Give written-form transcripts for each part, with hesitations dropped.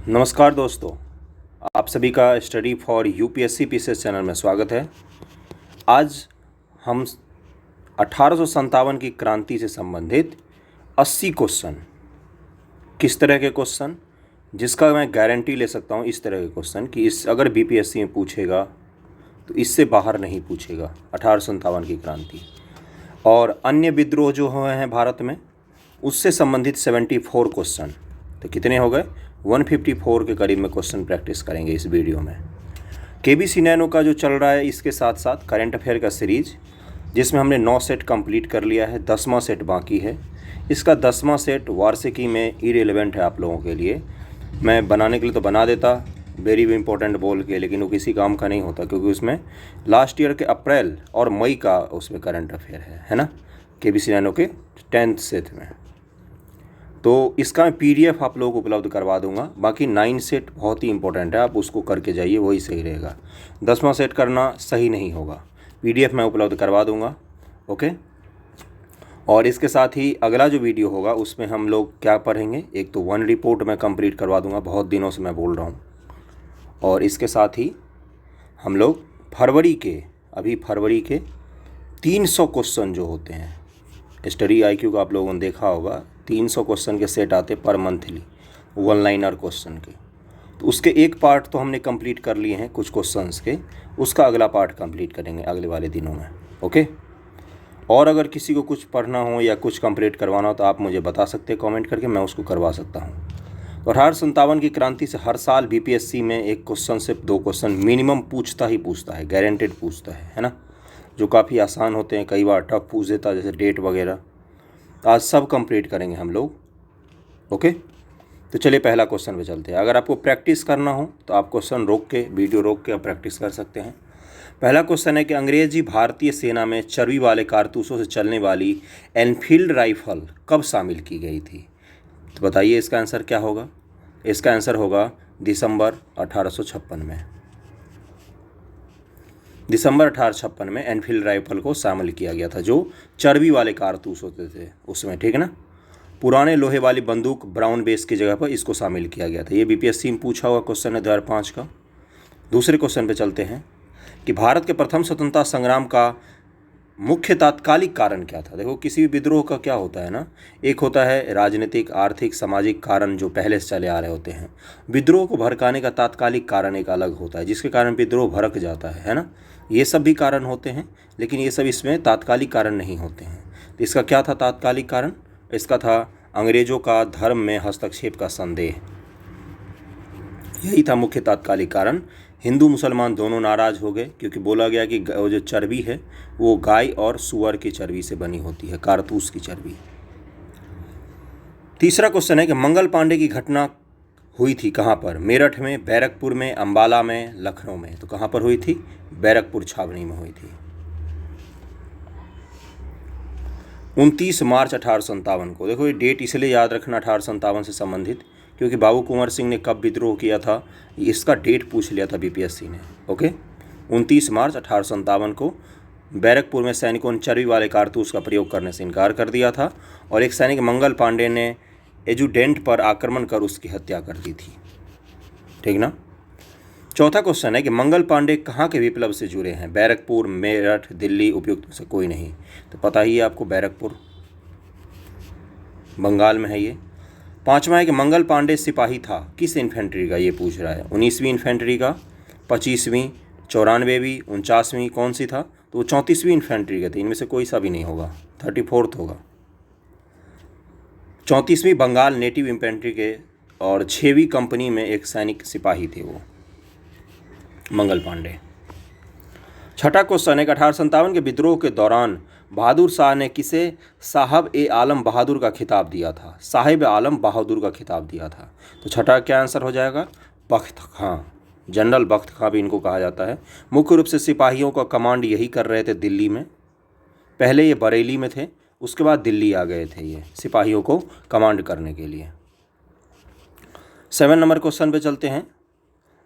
नमस्कार दोस्तों, आप सभी का study for UPSC PCS channel में स्वागत है। आज हम 1857 की क्रांति से संबंधित 80 क्वेश्चन, किस तरह के क्वेश्चन जिसका मैं गारंटी ले सकता हूँ, इस तरह के क्वेश्चन कि इस अगर बीपीएससी में पूछेगा तो इससे बाहर नहीं पूछेगा। 1857 की क्रांति और अन्य विद्रोह जो हुए हैं भारत में उससे संबंधित 74 क्वेश्चन, तो कितने हो गए 154 के करीब में क्वेश्चन प्रैक्टिस करेंगे इस वीडियो में। केबीसी नैनो का जो चल रहा है, इसके साथ साथ करंट अफेयर का सीरीज जिसमें हमने 9 सेट कंप्लीट कर लिया है, 10वां सेट बाकी है। इसका 10वां सेट वार्षिकी में इरेलेवेंट है आप लोगों के लिए। मैं बनाने के लिए तो बना देता वेरी इंपॉर्टेंट बोल के, लेकिन वो किसी काम का नहीं होता क्योंकि उसमें लास्ट ईयर के अप्रैल और मई का उसमें करंट अफेयर है ना, केबीसी नैनो के 10th सेट में। तो इसका मैं पीडीएफ आप लोगों को उपलब्ध करवा दूंगा। बाकी 9 सेट बहुत ही इंपॉर्टेंट है, आप उसको करके जाइए, वही सही रहेगा। 10वां सेट करना सही नहीं होगा। पीडीएफ मैं उपलब्ध करवा दूंगा, ओके। और इसके साथ ही अगला जो वीडियो होगा उसमें हम लोग क्या पढ़ेंगे, एक तो 1 रिपोर्ट मैं कंप्लीट करवा दूंगा, बहुत दिनों से मैं बोल रहा हूँ। और इसके साथ ही हम लोग फरवरी के 300 क्वेश्चन जो होते हैं, स्टडी आईक्यू का आप लोगों ने देखा होगा, 300 क्वेश्चन के सेट आते पर मंथली, 1 लाइनर क्वेश्चन के। तो उसके एक पार्ट तो हमने कंप्लीट कर लिए हैं कुछ क्वेश्चंस के, उसका अगला पार्ट कंप्लीट करेंगे अगले वाले दिनों में, ओके। और अगर किसी को कुछ पढ़ना हो या कुछ कंप्लीट करवाना हो तो आप मुझे बता सकते हैं कमेंट करके, मैं उसको करवा सकता हूँ। और 1857 की क्रांति से हर साल बीपीएससी में एक क्वेश्चन से 2 क्वेश्चन मिनिमम पूछता है, गारंटेड पूछता है ना, जो काफ़ी आसान होते हैं, कई बार टफ पूछ देता है, जैसे डेट वगैरह। तो आज सब कंप्लीट करेंगे हम लोग, ओके। तो चलिए पहला क्वेश्चन पे चलते हैं। अगर आपको प्रैक्टिस करना हो तो आप क्वेश्चन रोक के, वीडियो रोक के आप प्रैक्टिस कर सकते हैं। पहला क्वेश्चन है कि अंग्रेजी भारतीय सेना में चर्बी वाले कारतूसों से चलने वाली एनफील्ड राइफल कब शामिल की गई थी? तो बताइए इसका आंसर क्या होगा। इसका आंसर होगा दिसंबर 1856 में। दिसंबर 1856 में एनफील्ड राइफल को शामिल किया गया था, जो चर्बी वाले कारतूस होते थे उसमें, ठीक है ना। पुराने लोहे वाली बंदूक ब्राउन बेस की जगह पर इसको शामिल किया गया था। ये बीपीएससी में पूछा हुआ क्वेश्चन है 2005 का। दूसरे क्वेश्चन पे चलते हैं कि भारत के प्रथम स्वतंत्रता संग्राम का मुख्य तात्कालिक कारण क्या था। देखो, किसी भी विद्रोह का क्या होता है ना, एक होता है राजनीतिक, आर्थिक, सामाजिक कारण जो पहले से चले आ रहे होते हैं। विद्रोह को भड़काने का तात्कालिक कारण एक अलग होता है, जिसके कारण विद्रोह भड़क जाता है ना। ये सब भी कारण होते हैं, लेकिन ये सब इसमें तात्कालिक कारण नहीं होते हैं। तो इसका क्या था तात्कालिक कारण? इसका था अंग्रेजों का धर्म में हस्तक्षेप का संदेह, यही था मुख्य तात्कालिक कारण। हिंदू मुसलमान दोनों नाराज हो गए क्योंकि बोला गया कि वो जो चर्बी है वो गाय और सुअर की चर्बी से बनी होती है, कारतूस की चर्बी। तीसरा क्वेश्चन है कि मंगल पांडे की घटना हुई थी कहाँ पर? मेरठ में, बैरकपुर में, अंबाला में, लखनऊ में। तो कहाँ पर हुई थी? बैरकपुर छावनी में हुई थी। 29 मार्च 1857 को। देखो, ये डेट इसलिए याद रखना 1857 से संबंधित क्योंकि बाबू कुंवर सिंह ने कब विद्रोह किया था, इसका डेट पूछ लिया था बीपीएससी ने, ओके। 29 मार्च 1857 को बैरकपुर में सैनिकों ने चर्बी वाले कारतूस का प्रयोग करने से इनकार कर दिया था और एक सैनिक मंगल पांडे ने एजुडेंट पर आक्रमण कर उसकी हत्या कर दी थी, ठीक ना। चौथा क्वेश्चन है कि मंगल पांडे कहाँ के विप्लव से जुड़े हैं? बैरकपुर, मेरठ, दिल्ली, उपयुक्त में से कोई नहीं। तो पता ही है आपको, बैरकपुर बंगाल में है ये। पांचवा है कि मंगल पांडे सिपाही था किस इन्फेंट्री का? ये पूछ रहा है 19वीं इन्फेंट्री का, 25वीं, 94वीं, 49वीं, कौन सी था? तो वो 34वीं इन्फेंट्री का थे। इनमें से कोई सा भी नहीं होगा, 34th होगा। 34वीं बंगाल नेटिव इन्फेंट्री के और 6वीं कंपनी में एक सैनिक सिपाही थे वो मंगल पांडे। छठा क्वेश्चन है कि 1857 के विद्रोह के दौरान बहादुर शाह ने किसे साहब ए आलम बहादुर का खिताब दिया था? साहिब आलम बहादुर का खिताब दिया था। तो छठा क्या आंसर हो जाएगा? बख्त खां, जनरल बख्त खां भी इनको कहा जाता है। मुख्य रूप से सिपाहियों का कमांड यही कर रहे थे दिल्ली में। पहले ये बरेली में थे, उसके बाद दिल्ली आ गए थे ये सिपाहियों को कमांड करने के लिए। 7 नंबर क्वेश्चन पे चलते हैं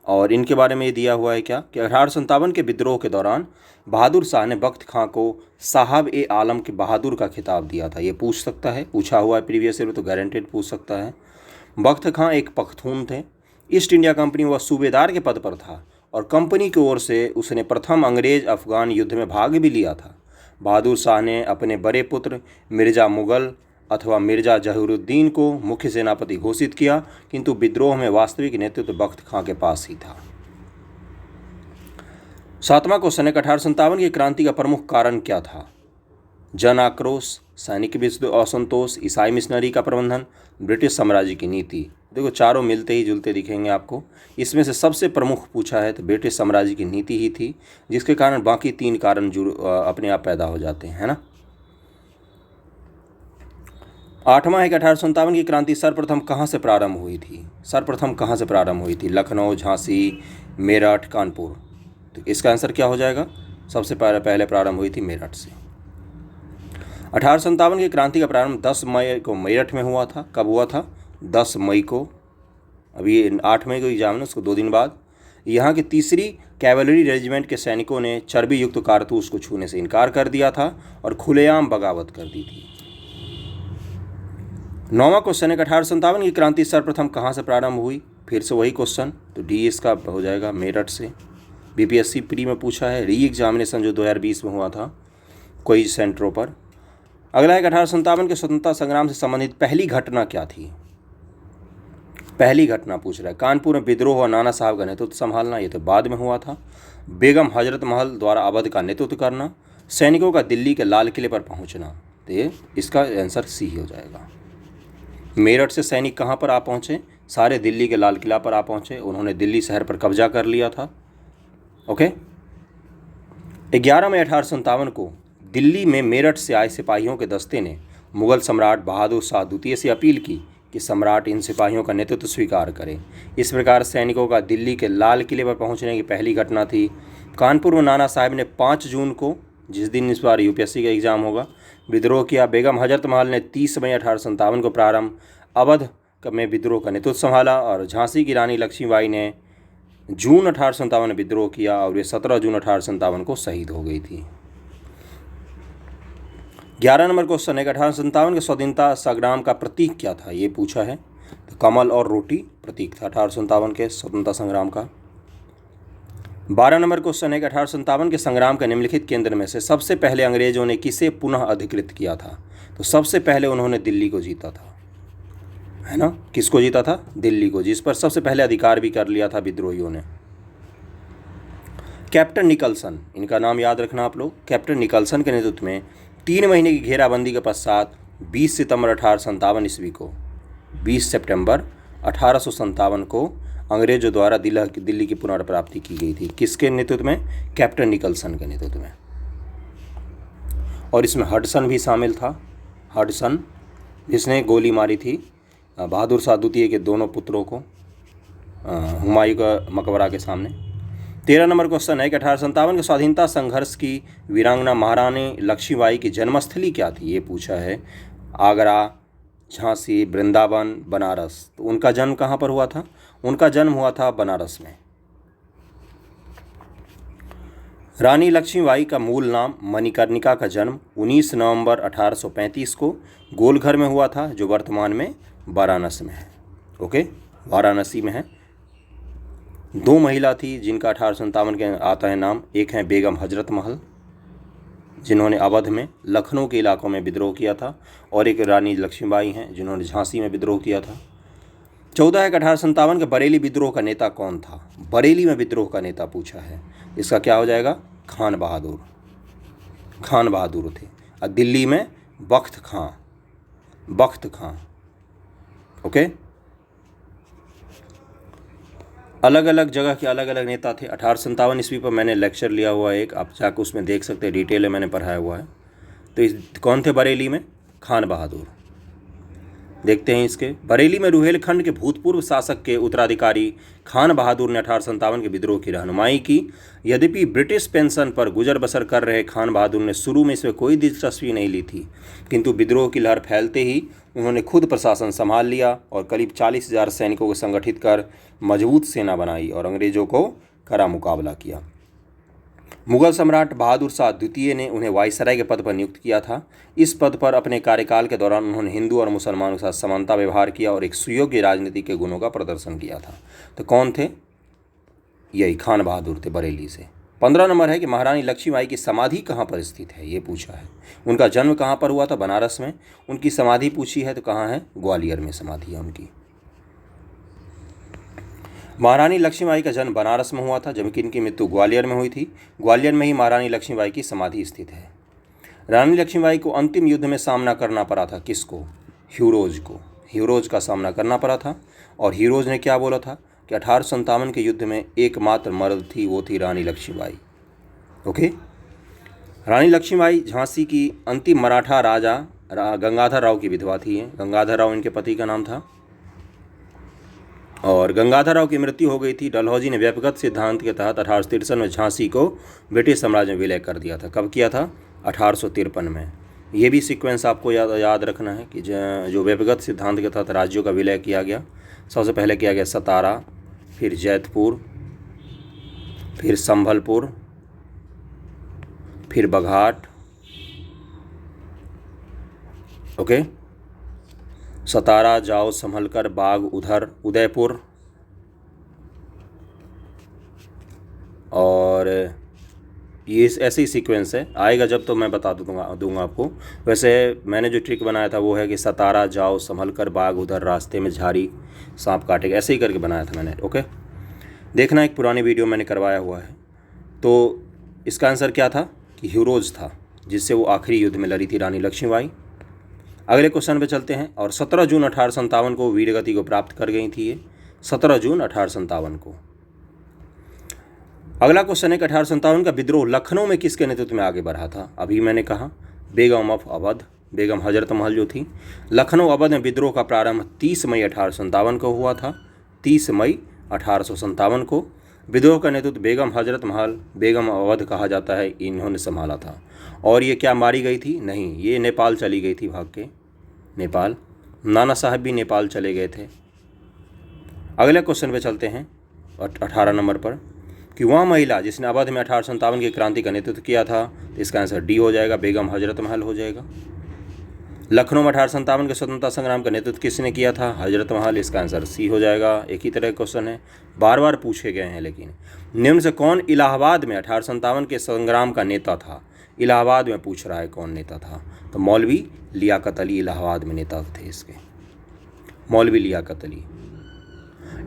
और इनके बारे में ये दिया हुआ है क्या कि 1857 के विद्रोह के दौरान बहादुर शाह ने बख्त खां को साहब ए आलम के बहादुर का खिताब दिया था। ये पूछ सकता है, पूछा हुआ है प्रीवियस ईयर में, तो गारंटेड पूछ सकता है। बख्त खां एक पख्तून थे ईस्ट इंडिया कंपनी वह सूबेदार के पद पर था और कंपनी की ओर से उसने प्रथम अंग्रेज अफगान युद्ध में भाग भी लिया था। बहादुर शाह ने अपने बड़े पुत्र मिर्ज़ा मुगल अथवा मिर्ज़ा जहीरुद्दीन को मुख्य सेनापति घोषित किया, किंतु विद्रोह में वास्तविक नेतृत्व बख्त खां के पास ही था। 7वां क्वेश्चन है, 1857 की क्रांति का प्रमुख कारण क्या था? जन आक्रोश, सैनिक असंतोष, ईसाई मिशनरी का प्रबंधन, ब्रिटिश साम्राज्य की नीति। देखो चारों मिलते ही जुलते दिखेंगे आपको। इसमें से सबसे प्रमुख पूछा है तो ब्रिटिश साम्राज्य की नीति ही थी, जिसके कारण बाकी 3 कारण अपने आप पैदा हो जाते हैं, है ना। 8वां है कि 1857 की क्रांति सर्वप्रथम कहाँ से प्रारंभ हुई थी? सर्वप्रथम कहाँ से प्रारंभ हुई थी? लखनऊ, झांसी, मेरठ, कानपुर। तो इसका आंसर क्या हो जाएगा? सबसे पहले प्रारंभ हुई थी मेरठ से। 1857 की क्रांति का प्रारंभ 10 मई को मेरठ में हुआ था। कब हुआ था? 10 मई को। अभी 8 मई को एग्जाम है, उसको 2 दिन बाद। यहाँ की 3री कैवलरी रेजिमेंट के सैनिकों ने चर्बी युक्त कारतूस को छूने से इनकार कर दिया था और खुलेआम बगावत कर दी थी। 9वां क्वेश्चन है, 1857 की क्रांति सर्वप्रथम कहाँ से प्रारंभ हुई? फिर से वही क्वेश्चन, तो डी इसका हो जाएगा मेरठ से। बीपीएससी प्री में पूछा है, री एग्जामिनेशन जो 2020 में हुआ था कोई सेंटरों पर। अगला है, 1857 के स्वतंत्रता संग्राम से संबंधित पहली घटना क्या थी? पहली घटना पूछ रहा है। कानपुर में विद्रोह और नाना साहब का नेतृत्व संभालना, ये तो बाद में हुआ था। बेगम हजरत महल द्वारा अवध का नेतृत्व करना, सैनिकों का दिल्ली के लाल किले पर पहुंचना। तो ये इसका आंसर सी हो जाएगा। मेरठ से सैनिक कहाँ पर आ पहुँचे? सारे दिल्ली के लाल किला पर आ पहुँचे। उन्होंने दिल्ली शहर पर कब्जा कर लिया था। ओके। 11 मई 1857 को दिल्ली में मेरठ से आए सिपाहियों के दस्ते ने मुगल सम्राट बहादुर शाह द्वितीय से अपील की कि सम्राट इन सिपाहियों का नेतृत्व स्वीकार करे। इस प्रकार सैनिकों का दिल्ली के लाल किले पर पहुंचने की पहली घटना थी। कानपुर में नाना साहब ने 5 जून को, जिस दिन इस बार यूपीएससी का एग्ज़ाम होगा, विद्रोह किया। बेगम हजरत महल ने 30 मई 1857 को प्रारंभ अवध में विद्रोह का नेतृत्व संभाला और झांसी की रानी लक्ष्मीबाई ने जून 1857 में विद्रोह किया और वे 17 जून 1857 को शहीद हो गई थी। 11 नंबर क्वेश्चन है, 1857 के स्वतंत्रता संग्राम का प्रतीक क्या था? ये पूछा है। तो कमल और रोटी प्रतीक था 1857 के स्वतंत्रता संग्राम का। 12 नंबर क्वेश्चन है कि 1857 के संग्राम के निम्नलिखित केंद्र में से सबसे पहले अंग्रेजों ने किसे पुनः अधिकृत किया था? तो सबसे पहले उन्होंने दिल्ली को जीता था, है ना। किसको जीता था? दिल्ली को, जिस पर सबसे पहले अधिकार भी कर लिया था विद्रोहियों ने। कैप्टन निकलसन, इनका नाम याद रखना आप लोग। कैप्टन निकलसन के नेतृत्व में 3 महीने की घेराबंदी के पश्चात 20 सितंबर 1857 ईस्वी को 20 सितंबर 1857 को अंग्रेजों द्वारा दिल्ली की पुनर्प्राप्ति की गई थी। किसके नेतृत्व में? कैप्टन निकलसन के नेतृत्व में। और इसमें हडसन भी शामिल था। हडसन जिसने गोली मारी थी बहादुर शाह द्वितीय के दोनों पुत्रों को हुमायूं का मकबरा के सामने। 13 नंबर क्वेश्चन है कि 1857 के स्वाधीनता संघर्ष की वीरांगना महारानी लक्ष्मीबाई की जन्मस्थली क्या थी? ये पूछा है। आगरा, झांसी, वृंदावन, बनारस। तो उनका जन्म कहाँ पर हुआ था? उनका जन्म हुआ था बनारस में। रानी लक्ष्मीबाई का मूल नाम मणिकर्णिका का जन्म 19 नवंबर 1835 को गोलघर में हुआ था, जो वर्तमान में वाराणसी में है। ओके, वाराणसी में है। 2 महिला थी जिनका 1857 के आता है नाम। एक है बेगम हजरत महल, जिन्होंने अवध में, लखनऊ के इलाकों में विद्रोह किया था, और एक रानी लक्ष्मीबाई हैं जिन्होंने झांसी में विद्रोह किया था। 14 है कि 1857 के बरेली विद्रोह का नेता कौन था? बरेली में विद्रोह का नेता पूछा है। इसका क्या हो जाएगा? खान बहादुर। खान बहादुर थे। और दिल्ली में बख्त खां। बख्त खां। ओके। अलग अलग जगह के अलग अलग नेता थे। 1857 ईस्वी पर मैंने लेक्चर लिया हुआ है एक, आप जाकर उसमें देख सकते हैं, डिटेल में मैंने पढ़ाया हुआ है। तो कौन थे बरेली में? खान बहादुर। देखते हैं इसके। बरेली में रुहेलखंड के भूतपूर्व शासक के उत्तराधिकारी खान बहादुर ने 1857 के विद्रोह की रहनुमाई की। यद्यपि ब्रिटिश पेंशन पर गुजर बसर कर रहे खान बहादुर ने शुरू में इसमें कोई दिलचस्पी नहीं ली थी, किंतु विद्रोह की लहर फैलते ही उन्होंने खुद प्रशासन संभाल लिया और करीब 40,000 सैनिकों को संगठित कर मजबूत सेना बनाई और अंग्रेजों को कड़ा मुकाबला किया। मुगल सम्राट बहादुर शाह द्वितीय ने उन्हें वायसराय के पद पर नियुक्त किया था। इस पद पर अपने कार्यकाल के दौरान उन्होंने हिंदू और मुसलमानों के साथ समानता व्यवहार किया और एक सुयोग्य राजनीति के गुणों का प्रदर्शन किया था। तो कौन थे? यही खान बहादुर थे, बरेली से। 15 नंबर है कि महारानी लक्ष्मीबाई की समाधि कहाँ पर स्थित है, ये पूछा है। उनका जन्म कहाँ पर हुआ था? बनारस में। उनकी समाधि पूछी है तो कहाँ है? ग्वालियर में समाधि है उनकी। महारानी लक्ष्मीबाई का जन्म बनारस में हुआ था, जबकि इनकी मृत्यु ग्वालियर में हुई थी। ग्वालियर में ही महारानी लक्ष्मीबाई की समाधि स्थित है। रानी लक्ष्मीबाई को अंतिम युद्ध में सामना करना पड़ा था, किसको? हीरोज को। हीरोज का सामना करना पड़ा था। और हीरोज ने क्या बोला था कि 1857 के युद्ध में एकमात्र मर्द थी, वो थी रानी लक्ष्मीबाई। ओके। रानी लक्ष्मीबाई झांसी की अंतिम मराठा राजा गंगाधर राव की विधवा थी। गंगाधर राव इनके पति का नाम था। और गंगाधर राव की मृत्यु हो गई थी। डलहौजी ने व्यक्तिगत सिद्धांत के तहत 1863 में झांसी को ब्रिटिश साम्राज्य में विलय कर दिया था। कब किया था? 1853 में। ये भी सीक्वेंस आपको याद रखना है कि जो व्यक्तिगत सिद्धांत के तहत राज्यों का विलय किया गया, सबसे पहले किया गया सतारा, फिर जैतपुर, फिर संभलपुर, फिर बघाट। ओके। सतारा, जाओ, संभलकर, बाग, उधर, उदयपुर। और ये ऐसे ही सीक्वेंस है, आएगा जब तो मैं बता दूंगा आपको। वैसे मैंने जो ट्रिक बनाया था वो है कि सतारा, जाओ, संभलकर, बाग, उधर, रास्ते में झाड़ी, सांप काटेगा, ऐसे ही करके बनाया था मैंने। ओके। देखना, एक पुरानी वीडियो मैंने करवाया हुआ है। तो इसका आंसर क्या था कि हीरोज था, जिससे वो आखिरी युद्ध में लड़ी थी रानी लक्ष्मीबाई। अगले क्वेश्चन पे चलते हैं। और 17 जून 1857 को वीरगति को प्राप्त कर गई थी ये, 17 जून 1857 को। अगला क्वेश्चन है कि 1857 का विद्रोह लखनऊ में किसके नेतृत्व में आगे बढ़ा था? अभी मैंने कहा बेगम ऑफ अवध, बेगम हजरत महल जो थी। लखनऊ अवध में विद्रोह का प्रारंभ 30 मई 1857 को हुआ था। 30 मई 1857 को विद्रोह का नेतृत्व बेगम हजरत महल, बेगम अवध कहा जाता है, इन्होंने संभाला था। और ये क्या मारी गई थी? नहीं, ये नेपाल चली गई थी भाग के, नेपाल। नाना साहब भी नेपाल चले गए थे। अगले क्वेश्चन पे चलते हैं 18 नंबर पर कि वह महिला जिसने अवध में 1857 की क्रांति का नेतृत्व किया था, तो इसका आंसर डी हो जाएगा, बेगम हजरत महल हो जाएगा। लखनऊ में 1857 के स्वतंत्रता संग्राम का नेतृत्व किसने किया था? हजरत महल, इसका आंसर सी हो जाएगा। एक ही तरह का क्वेश्चन है, बार बार पूछे गए हैं। लेकिन निम्न से कौन इलाहाबाद में 1857 के संग्राम का नेता था? इलाहाबाद में पूछ रहा है कौन नेता था, तो मौलवी लियाकत अली इलाहाबाद में नेता थे इसके, मौलवी लियाकत अली।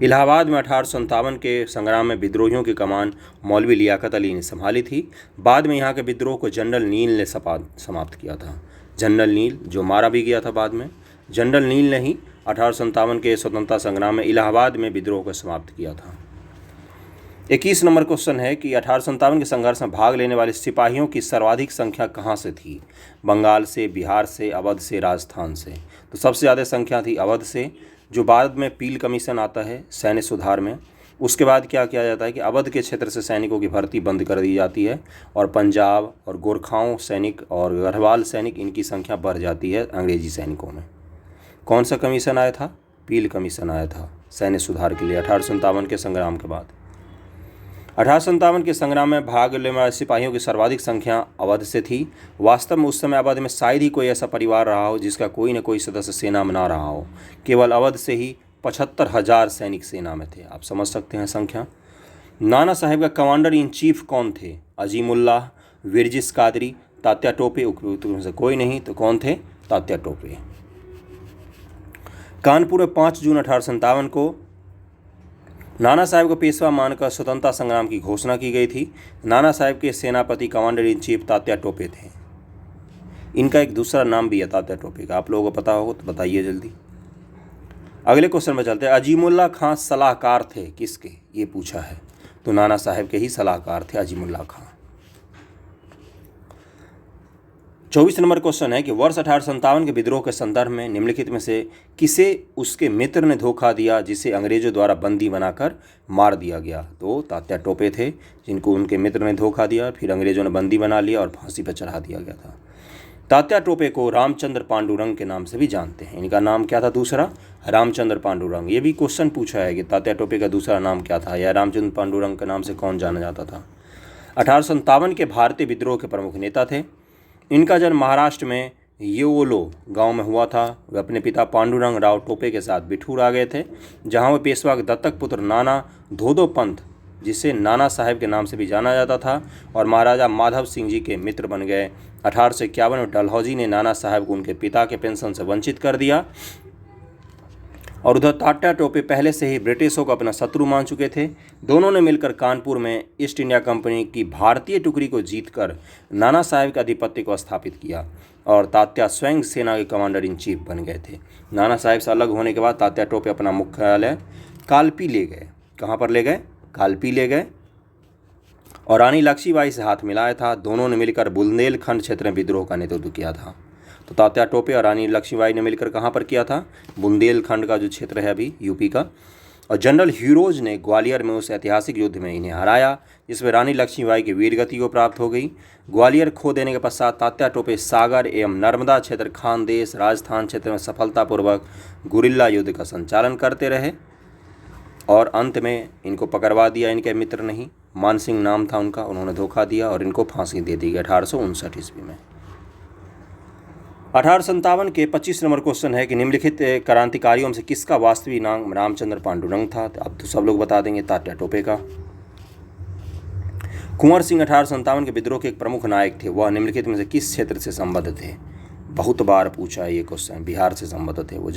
इलाहाबाद में 1857 के संग्राम में विद्रोहियों की कमान मौलवी लियाकत अली ने संभाली थी। बाद में यहाँ के विद्रोह को जनरल नील ने समाप्त किया था। जनरल नील, जो मारा भी गया था बाद में, जनरल नील ने ही 1857 के स्वतंत्रता संग्राम में इलाहाबाद में विद्रोह को समाप्त किया था। 21 नंबर क्वेश्चन है कि 1857 के संघर्ष में भाग लेने वाले सिपाहियों की सर्वाधिक संख्या कहाँ से थी? बंगाल से, बिहार से, अवध से, राजस्थान से। तो सबसे ज़्यादा संख्या थी अवध से, जो बाद में पील कमीशन आता है सैन्य सुधार में। उसके बाद क्या किया जाता है कि अवध के क्षेत्र से सैनिकों की भर्ती बंद कर दी जाती है और पंजाब और गोरखाओं सैनिक और गढ़वाल सैनिक, इनकी संख्या बढ़ जाती है अंग्रेजी सैनिकों में। कौन सा कमीशन आया था? पील कमीशन आया था सैन्य सुधार के लिए 1857 के संग्राम के बाद। 1857 के संग्राम में भाग लेने वाले सिपाहियों की सर्वाधिक संख्या अवध से थी। वास्तव में उस समय अवध में शायद ही कोई ऐसा परिवार रहा हो जिसका कोई न कोई सदस्य सेना में ना रहा हो। केवल अवध से ही 75,000 सैनिक सेना में थे। आप समझ सकते हैं संख्या। नाना साहेब का कमांडर इन चीफ कौन थे? अजीमुल्लाह, विरजिस कादरी, तात्या टोपे। उपयुक्त में से कोई नहीं, तो कौन थे? तात्या टोपे। कानपुर में 5 जून 1857 को नाना साहेब को पेशवा मानकर स्वतंत्रता संग्राम की घोषणा की गई थी। नाना साहेब के सेनापति commander in chief Tatya Tope थे। इनका एक दूसरा नाम भी है तात्या टोपे का, आप लोगों को पता हो तो बताइए जल्दी। अगले क्वेश्चन में चलते हैं। अजीमुल्लाह खां सलाहकार थे किसके? ये पूछा है, तो नाना साहेब के ही सलाहकार थे अजीमुल्लाह खां। 24 नंबर क्वेश्चन है कि वर्ष 1857 के विद्रोह के संदर्भ में निम्नलिखित में से किसे उसके मित्र ने धोखा दिया जिसे अंग्रेजों द्वारा बंदी बनाकर मार दिया गया? तो तात्या टोपे थे, जिनको उनके मित्र ने धोखा दिया, फिर अंग्रेजों ने बंदी बना लिया और फांसी पर चढ़ा दिया गया था। तात्या टोपे को रामचंद्र पांडुरंग के नाम से भी जानते हैं। इनका नाम क्या था दूसरा? रामचंद्र पांडुरंग। ये भी क्वेश्चन पूछा है कि तात्या टोपे का दूसरा नाम क्या था, या रामचंद्र पांडुरंग के नाम से कौन जाना जाता था। 1857 के भारतीय विद्रोह के प्रमुख नेता थे। इनका जन्म महाराष्ट्र में येओलो गांव में हुआ था। वे अपने पिता पांडुरंग राव टोपे के साथ बिठूर आ गए थे, जहां वे पेशवा के दत्तक पुत्र नाना धोदो पंत, जिसे नाना साहेब के नाम से भी जाना जाता था, और महाराजा माधव सिंह जी के मित्र बन गए। 1851 में डलहौजी ने नाना साहेब को उनके पिता के पेंशन से वंचित कर दिया, और उधर तात्या टोपे पहले से ही ब्रिटिशों को अपना शत्रु मान चुके थे। दोनों ने मिलकर कानपुर में ईस्ट इंडिया कंपनी की भारतीय टुकड़ी को जीतकर नाना साहेब के आधिपत्य को स्थापित किया, और तात्या स्वयं सेना के कमांडर इन चीफ बन गए थे। नाना साहेब से अलग होने के बाद तात्या टोपे अपना मुख्यालय कालपी ले गए। कहाँ पर ले गए? कालपी ले गए, और रानी लक्ष्मीबाई से हाथ मिलाया था। दोनों ने मिलकर बुंदेलखंड क्षेत्र में विद्रोह का नेतृत्व किया था। तो तात्या टोपे और रानी लक्ष्मीबाई ने मिलकर कहाँ पर किया था? बुंदेलखंड का जो क्षेत्र है अभी यूपी का। और जनरल ह्यूरोज ने ग्वालियर में उस ऐतिहासिक युद्ध में इन्हें हराया, जिसमें रानी लक्ष्मीबाई की वीरगति को प्राप्त हो गई। ग्वालियर खो देने के पश्चात तात्या टोपे सागर एवं नर्मदा क्षेत्र, खानदेश, राजस्थान क्षेत्र में सफलतापूर्वक गुरिल्ला युद्ध का संचालन करते रहे, और अंत में इनको पकड़वा दिया। इनके मित्र नहीं, मान सिंह नाम था उनका, उन्होंने धोखा दिया और इनको फांसी दे दी गई 1859 ईस्वी में। 1857 के 25 नंबर क्वेश्चन है कि निम्नलिखित क्रांतिकारियों में से किसका वास्तविक नाम रामचंद्र पांडुरंग था? अब तो सब लोग बता देंगे, तात्या टोपे का। कुंवर सिंह 1857 के विद्रोह के एक प्रमुख नायक थे। वह निम्नलिखित में से किस क्षेत्र से संबद्ध थे? बहुत बार पूछा है ये क्वेश्चन। बिहार से संबद्ध थे वो।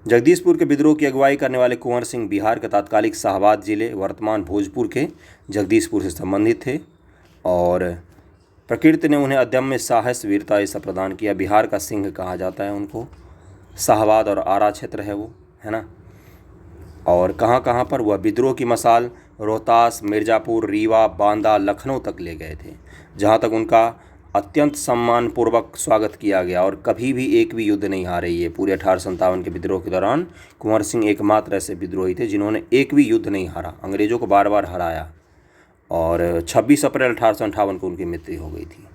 जगदीशपुर के विद्रोह की अगुवाई करने वाले कुंवर सिंह बिहार के तात्कालिक शाहाबाद जिले, वर्तमान भोजपुर के जगदीशपुर से संबंधित थे, और प्रकृति ने उन्हें अदम्य साहस, वीरता ऐसा प्रदान किया। बिहार का सिंह कहा जाता है उनको। शाहाबाद और आरा क्षेत्र है वो, है ना। और कहाँ कहाँ पर? वह विद्रोह की मसाल रोहतास, मिर्ज़ापुर, रीवा, बांदा, लखनऊ तक ले गए थे, जहाँ तक उनका अत्यंत सम्मानपूर्वक स्वागत किया गया, और कभी भी एक भी युद्ध नहीं हारे। ये पूरे 1857 के विद्रोह के दौरान कुंवर सिंह एकमात्र ऐसे विद्रोही थे जिन्होंने एक भी युद्ध नहीं हारा, अंग्रेजों को बार बार हराया। और 26 अप्रैल 1858 को उनकी मृत्यु हो गई थी।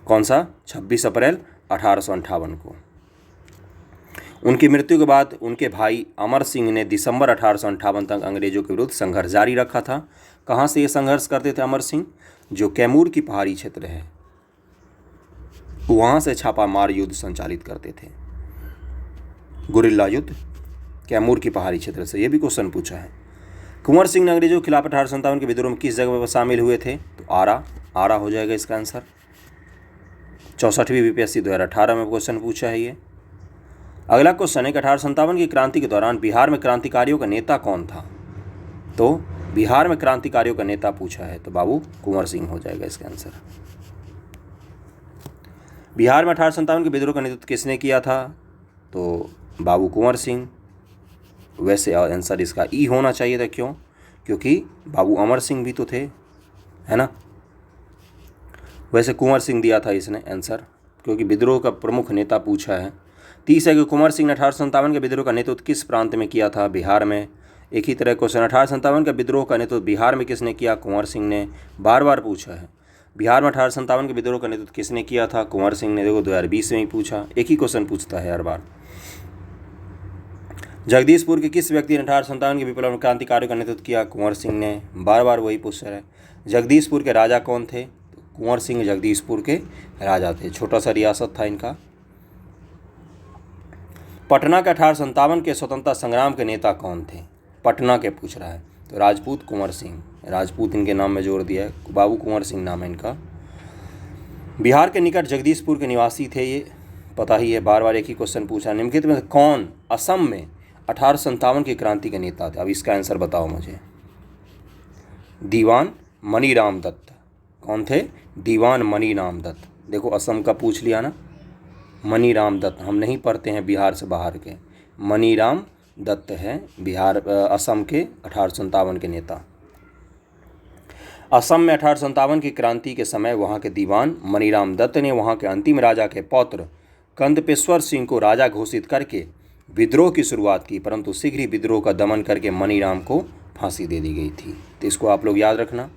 कौन सा? 26 अप्रैल 1858 को। उनकी मृत्यु के बाद उनके भाई अमर सिंह ने दिसंबर 1858 तक अंग्रेजों के विरुद्ध संघर्ष जारी रखा था। कहाँ से ये संघर्ष करते थे अमर सिंह? जो कैमूर की पहाड़ी क्षेत्र है, वहाँ से छापामार युद्ध संचालित करते थे, गुरिल्ला युद्ध, कैमूर की पहाड़ी क्षेत्र से। ये भी क्वेश्चन पूछा है। कुंवर सिंह ने अंग्रेजों के खिलाफ 1857 के विद्रोह में किस जगह पर शामिल हुए थे? तो आरा हो जाएगा इसका आंसर। 64वीं बीपीएससी 2018 में क्वेश्चन पूछा है ये। अगला क्वेश्चन है कि 1857 की क्रांति के दौरान बिहार में क्रांतिकारियों का नेता कौन था? तो बिहार में क्रांतिकारियों का नेता पूछा है, तो बाबू कुंवर सिंह हो जाएगा इसका आंसर। बिहार में 1857 के विद्रोह का नेतृत्व किसने किया था? तो बाबू कुंवर सिंह। वैसे आंसर इसका ई होना चाहिए था। क्यों? क्योंकि बाबू अमर सिंह भी तो थे, है ना। वैसे कुंवर सिंह दिया था इसने आंसर, क्योंकि विद्रोह का प्रमुख नेता पूछा है। 30 है कि कुंवर सिंह ने 1857 के विद्रोह का नेतृत्व किस प्रांत में किया था? बिहार में। एक ही तरह क्वेश्चन, 1857 का विद्रोह का नेतृत्व बिहार में किसने किया? कुंवर सिंह ने। बार बार पूछा है। बिहार में 1857 के विद्रोह का नेतृत्व किसने किया था? कुंवर सिंह ने। देखो 2020 में ही पूछा, एक ही क्वेश्चन पूछता है हर बार। जगदीशपुर के किस व्यक्ति ने 1857 के विप्लव में क्रांतिकारियों का नेतृत्व किया? कुंवर सिंह ने। बार बार वही पूछ रहा है। जगदीशपुर के राजा कौन थे? तो कुंवर सिंह जगदीशपुर के राजा थे। छोटा सा रियासत था इनका। पटना के 1857 के स्वतंत्रता संग्राम के नेता कौन थे? पटना के पूछ रहा है, तो राजपूत कुंवर सिंह। राजपूत इनके नाम में जोड़ दिया है, बाबू कुंवर सिंह नाम है इनका। बिहार के निकट जगदीशपुर के निवासी थे ये, पता ही है, बार बार एक ही क्वेश्चन पूछा। निम्नलिखित में कौन असम में 1857 की क्रांति के नेता थे? अब इसका आंसर बताओ मुझे। दीवान मनीराम दत्त। कौन थे? दीवान मनीराम दत्त। देखो असम का पूछ लिया ना, मनीराम दत्त। हम नहीं पढ़ते हैं बिहार से बाहर के। मनीराम दत्त हैं बिहार असम के 1857 के नेता। असम में 1857 की क्रांति के समय वहाँ के दीवान मनीराम दत्त ने वहाँ के अंतिम राजा के पौत्र कंदपेश्वर सिंह को राजा घोषित करके विद्रोह की शुरुआत की, परंतु शीघ्र ही विद्रोह का दमन करके मनीराम को फांसी दे दी गई थी। तो इसको आप लोग याद रखना।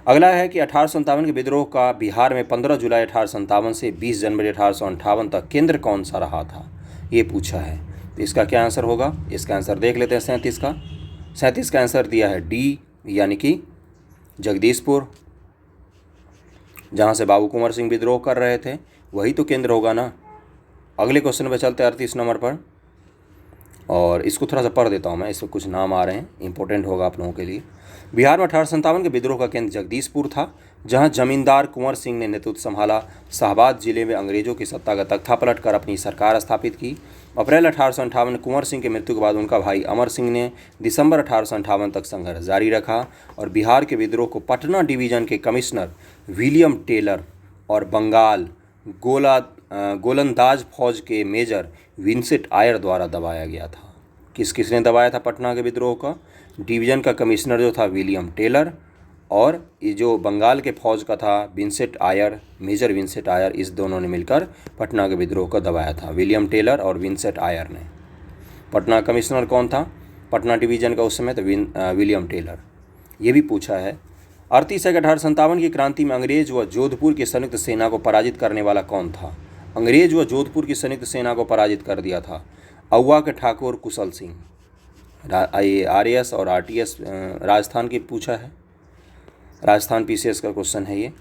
अगला है कि 1857 के विद्रोह का बिहार में 15 जुलाई 1857 से 20 जनवरी 1858 तक केंद्र कौन सा रहा था? ये पूछा है। तो इसका क्या आंसर होगा? इसका आंसर देख लेते हैं। 37 का आंसर दिया है डी, यानी कि जगदीशपुर, जहाँ से बाबू कुंवर सिंह विद्रोह कर रहे थे, वही तो केंद्र होगा ना। अगले क्वेश्चन पे चलते हैं 38 नंबर पर, और इसको थोड़ा सा पढ़ देता हूँ मैं, इसमें कुछ नाम आ रहे हैं, इंपॉर्टेंट होगा आप लोगों के लिए। बिहार में 1857 के विद्रोह का केंद्र जगदीशपुर था, जहां जमींदार कुंवर सिंह ने नेतृत्व संभाला। शाहबाद जिले में अंग्रेजों की सत्ता का तख्ता पलट कर अपनी सरकार स्थापित की। अप्रैल 1858 में कुंवर सिंह की मृत्यु के बाद उनका भाई अमर सिंह ने दिसंबर 1858 तक संघर्ष जारी रखा और बिहार के विद्रोह को पटना डिवीजन के कमिश्नर विलियम टेलर और बंगाल गोलंदाज फौज के मेजर विंसेंट आयर द्वारा दबाया गया था। किसने दबाया था पटना के विद्रोह का? डिवीज़न का कमिश्नर जो था विलियम टेलर, और ये जो बंगाल के फौज का था Vincent Eyre, major Vincent Eyre, इस दोनों ने मिलकर पटना के विद्रोह को दबाया था। विलियम टेलर और विंसेंट आयर ने। पटना कमिश्नर कौन था पटना डिवीज़न का उस समय? तो विलियम टेलर। ये भी पूछा है। 38/1857 की क्रांति में अंग्रेज व जोधपुर की संयुक्त सेना को पराजित करने वाला कौन था? अंग्रेज व जोधपुर की संयुक्त सेना को पराजित कर दिया था औवा के ठाकुर कुशल सिंह। RAS और RTS राजस्थान की पूछा है, राजस्थान PCS का क्वेश्चन है ये।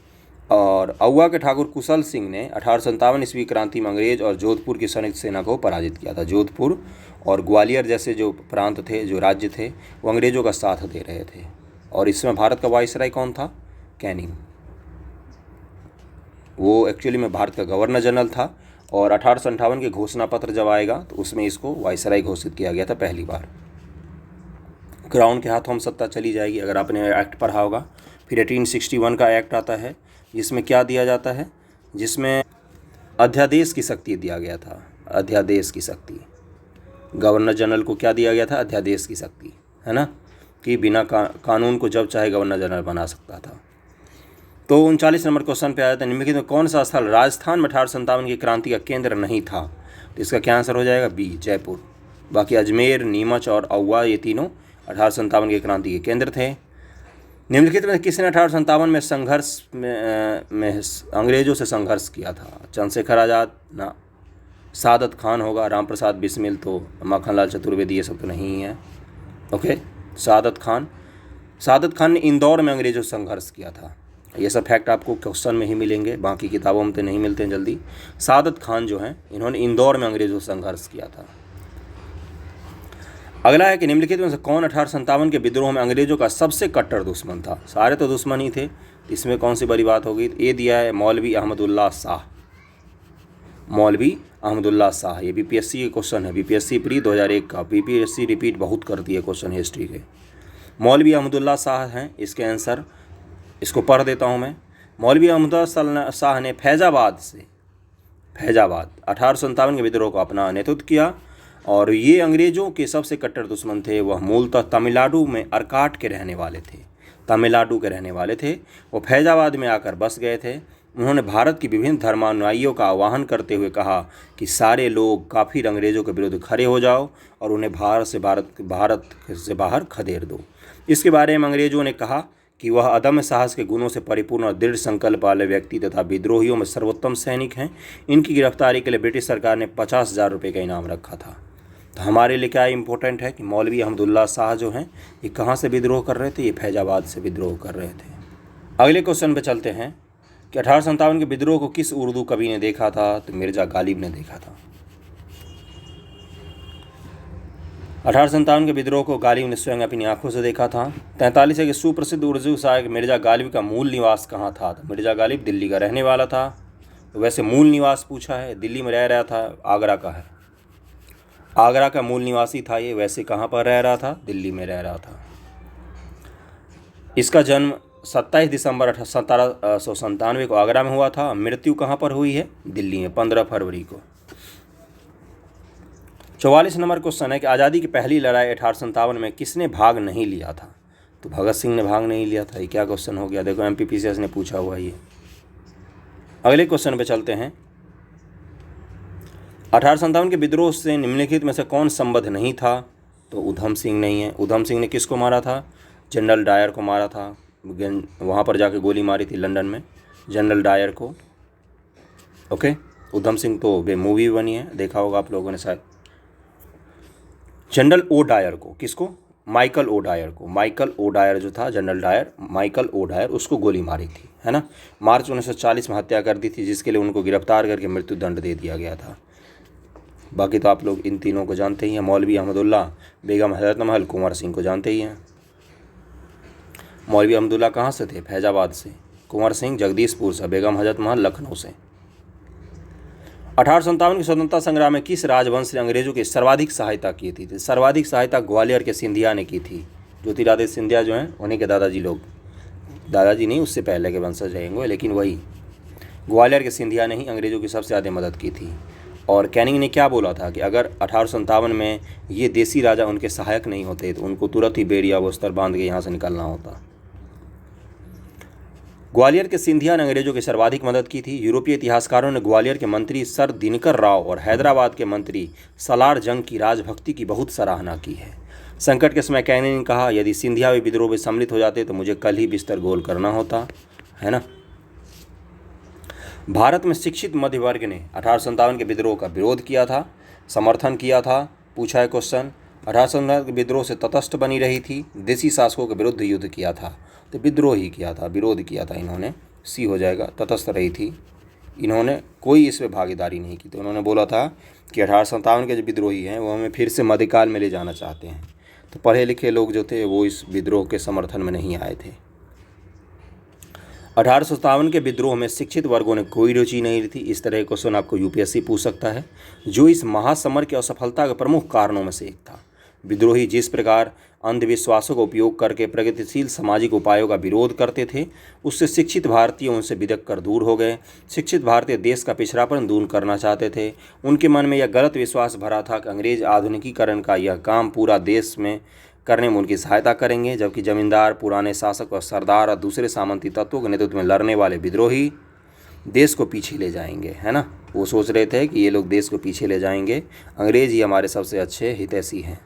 और औवा के ठाकुर कुशल सिंह ने 1857 ईस्वी क्रांति में अंग्रेज और जोधपुर की संयुक्त सेना को पराजित किया था। जोधपुर और ग्वालियर जैसे जो प्रांत थे, जो राज्य थे, वो अंग्रेजों का साथ दे रहे थे। और इसमें भारत का वाइसराय कौन था? कैनिंग। वो एक्चुअली में भारत का गवर्नर जनरल था, और 1858 के घोषणा पत्र जब आएगा तो उसमें इसको वाइसराय घोषित किया गया था पहली बार। क्राउन के हाथों में सत्ता चली जाएगी, अगर आपने एक्ट पढ़ा होगा। फिर 1861 का एक्ट आता है, जिसमें क्या दिया जाता है? जिसमें अध्यादेश की शक्ति दिया गया था। अध्यादेश की शक्ति, गवर्नर जनरल को क्या दिया गया था? अध्यादेश की शक्ति, है ना, कि बिना कानून को जब चाहे गवर्नर जनरल बना सकता था। तो 39 नंबर क्वेश्चन पे आया था, निम्नलिखित में कौन सा स्थल राजस्थान में 1857 की क्रांति का केंद्र नहीं था? तो इसका क्या आंसर हो जाएगा? बी, जयपुर। बाकी अजमेर, नीमच और औवा, ये तीनों 1857 की क्रांति के केंद्र थे। निम्नलिखित में किसने 1857 में संघर्ष में अंग्रेजों से संघर्ष किया था? चंद्रशेखर आज़ाद ना, सादत खान होगा, राम प्रसाद बिस्मिल तो माखनलाल चतुर्वेदी, ये सब तो नहीं है। ओके, सादत खान ने इंदौर में अंग्रेजों से संघर्ष किया था। ये सब फैक्ट आपको क्वेश्चन में ही मिलेंगे, बाकी किताबों में तो नहीं मिलते हैं जल्दी। सादत खान जो हैं, इन्होंने इंदौर में अंग्रेजों से संघर्ष किया था। अगला है कि निम्नलिखित में से कौन 1857 के विद्रोह में अंग्रेजों का सबसे कट्टर दुश्मन था? सारे तो दुश्मन ही थे, इसमें कौन सी बड़ी बात होगी? ये दिया है मौलवी अहमदुल्ला शाह। मौलवी अहमदुल्ला शाह, ये BPSC के क्वेश्चन है, BPSC प्री 2001 का। BPSC रिपीट बहुत करती है क्वेश्चन हिस्ट्री के। मौलवी अहमदुल्ला शाह हैं इसके आंसर। इसको पढ़ देता हूँ मैं। मौलवी अहमदुल्ला शाह ने फैजाबाद 1857 के विद्रोह को अपना नेतृत्व किया, और ये अंग्रेजों के सबसे कट्टर दुश्मन थे। वह मूलतः तमिलनाडु में अरकाट के रहने वाले थे। तमिलनाडु के रहने वाले थे। वो फैजाबाद में आकर बस गए थे। उन्होंने भारत की विभिन्न धर्मानुयायियों का आह्वान करते हुए कहा कि सारे लोग काफिर अंग्रेजों के विरुद्ध खड़े हो जाओ और उन्हें भारत से बाहर खदेड़ दो। इसके बारे में अंग्रेजों ने कहा कि वह अदम्य साहस के गुणों से परिपूर्ण और दृढ़ संकल्प वाले व्यक्ति तथा विद्रोहियों में सर्वोत्तम सैनिक हैं। इनकी गिरफ्तारी के लिए ब्रिटिश सरकार ने 50,000 रुपये का इनाम रखा था। तो हमारे लिए क्या इम्पोर्टेंट है कि मौलवी अहमदुल्ला शाह जो हैं, ये कहाँ से विद्रोह कर रहे थे? ये फैजाबाद से विद्रोह कर रहे थे। अगले क्वेश्चन पे चलते हैं कि 1857 के विद्रोह को किस उर्दू कवि ने देखा था? तो मिर्जा गालिब ने देखा था। 1857 के विद्रोह को गालिब ने स्वयं अपनी आंखों से देखा था। 43 है कि सुप्रसिद्ध उर्दू शायर मिर्जा गालिब का मूल निवास कहाँ था? तो मिर्जा गालिब दिल्ली का रहने वाला था। तो वैसे मूल निवास पूछा है, दिल्ली में रह रहा था, आगरा का है, आगरा का मूल निवासी था ये। वैसे कहाँ पर रह रहा था? दिल्ली में रह रहा था। इसका जन्म 27 दिसंबर 1797 को आगरा में हुआ था। मृत्यु कहाँ पर हुई है? दिल्ली में, 15 फरवरी को। 44 नंबर क्वेश्चन है कि आज़ादी की पहली लड़ाई 1857 में किसने भाग नहीं लिया था? तो भगत सिंह ने भाग नहीं लिया था। ये क्या क्वेश्चन हो गया? देखो MPPCS ने पूछा हुआ ये। अगले क्वेश्चन पे चलते हैं। 1857 के विद्रोह से निम्नलिखित में से कौन संबद्ध नहीं था? तो उधम सिंह नहीं है। उधम सिंह ने किसको मारा था? जनरल डायर को मारा था। वहाँ पर जाके गोली मारी थी लंदन में, जनरल डायर को। ओके, उधम सिंह तो मूवी भी बनी है, देखा होगा आप लोगों ने शायद। जनरल O डायर को, किसको? माइकल ओडायर को, माइकल ओडायर जो था, जनरल डायर माइकल ओडायर, उसको गोली मारी थी, है ना। मार्च 1940 में हत्या कर दी थी, जिसके लिए उनको गिरफ्तार करके मृत्यु दंड दे दिया गया था। बाकी तो आप लोग इन तीनों को जानते ही हैं। मौलवी अहमदुल्ला, बेगम हजरत महल, कुंवर सिंह को जानते ही हैं। मौलवी अहमदुल्ला कहाँ से थे? फैजाबाद से। कुंवर सिंह जगदीशपुर से। बेगम हजरत महल लखनऊ से। 1857 के स्वतंत्रता संग्राम में किस राजवंश ने अंग्रेजों की सर्वाधिक सहायता की थी? सर्वाधिक सहायता ग्वालियर के सिंधिया ने की थी। ज्योतिरादित्य सिंधिया जो हैं उन्हीं के दादाजी लोग, दादाजी नहीं, उससे पहले के वंशज रहेंगे, लेकिन वही ग्वालियर के सिंधिया ने ही अंग्रेजों की सबसे ज़्यादा मदद की थी। और कैनिंग ने क्या बोला था कि अगर 1857 में ये देसी राजा उनके सहायक नहीं होते तो उनको तुरंत ही बेड़िया बस्तर बांध के यहाँ से निकलना होता। ग्वालियर के सिंधिया ने अंग्रेजों की सर्वाधिक मदद की थी। यूरोपीय इतिहासकारों ने ग्वालियर के मंत्री सर दिनकर राव और हैदराबाद के मंत्री सलार जंग की राजभक्ति की बहुत सराहना की है। संकट के समय कैनिंग ने कहा, यदि सिंधिया भी विद्रोह में सम्मिलित हो जाते तो मुझे कल ही बिस्तर गोल करना होता, है ना। भारत में शिक्षित मध्य वर्ग ने 1857 के विद्रोह का विरोध किया था, समर्थन किया था। पूछा है क्वेश्चन, 1857 के विद्रोह से तटस्थ बनी रही थी, देसी शासकों के विरुद्ध युद्ध किया था। तो विद्रोह ही किया था, विरोध किया था इन्होंने, सी हो जाएगा। तटस्थ रही थी, इन्होंने कोई इसमें भागीदारी नहीं की। तो उन्होंने बोला था कि 1857 के जो विद्रोही हैं वो हमें फिर से मध्यकाल में ले जाना चाहते हैं। तो पढ़े लिखे लोग जो थे वो इस विद्रोह के समर्थन में नहीं आए थे। 1857 के विद्रोह में शिक्षित वर्गों ने कोई रुचि नहीं थी। इस तरह के क्वेश्चन आपको यूपीएससी पूछ सकता है, जो इस महासमर की असफलता के प्रमुख कारणों में से एक था। विद्रोही जिस प्रकार अंधविश्वासों का उपयोग करके प्रगतिशील सामाजिक उपायों का विरोध करते थे, उससे शिक्षित भारतीय उनसे बिदक कर दूर हो गए। शिक्षित भारतीय देश का पिछड़ापन दूर करना चाहते थे। उनके मन में यह गलत विश्वास भरा था कि अंग्रेज आधुनिकीकरण का यह काम पूरा देश में करने में उनकी सहायता करेंगे, जबकि जमींदार, पुराने शासक और सरदार और दूसरे सामंती तत्वों के नेतृत्व में लड़ने वाले विद्रोही देश को पीछे ले जाएंगे, है ना। वो सोच रहे थे कि ये लोग देश को पीछे ले जाएंगे, अंग्रेज ही हमारे सबसे अच्छे हितैषी हैं।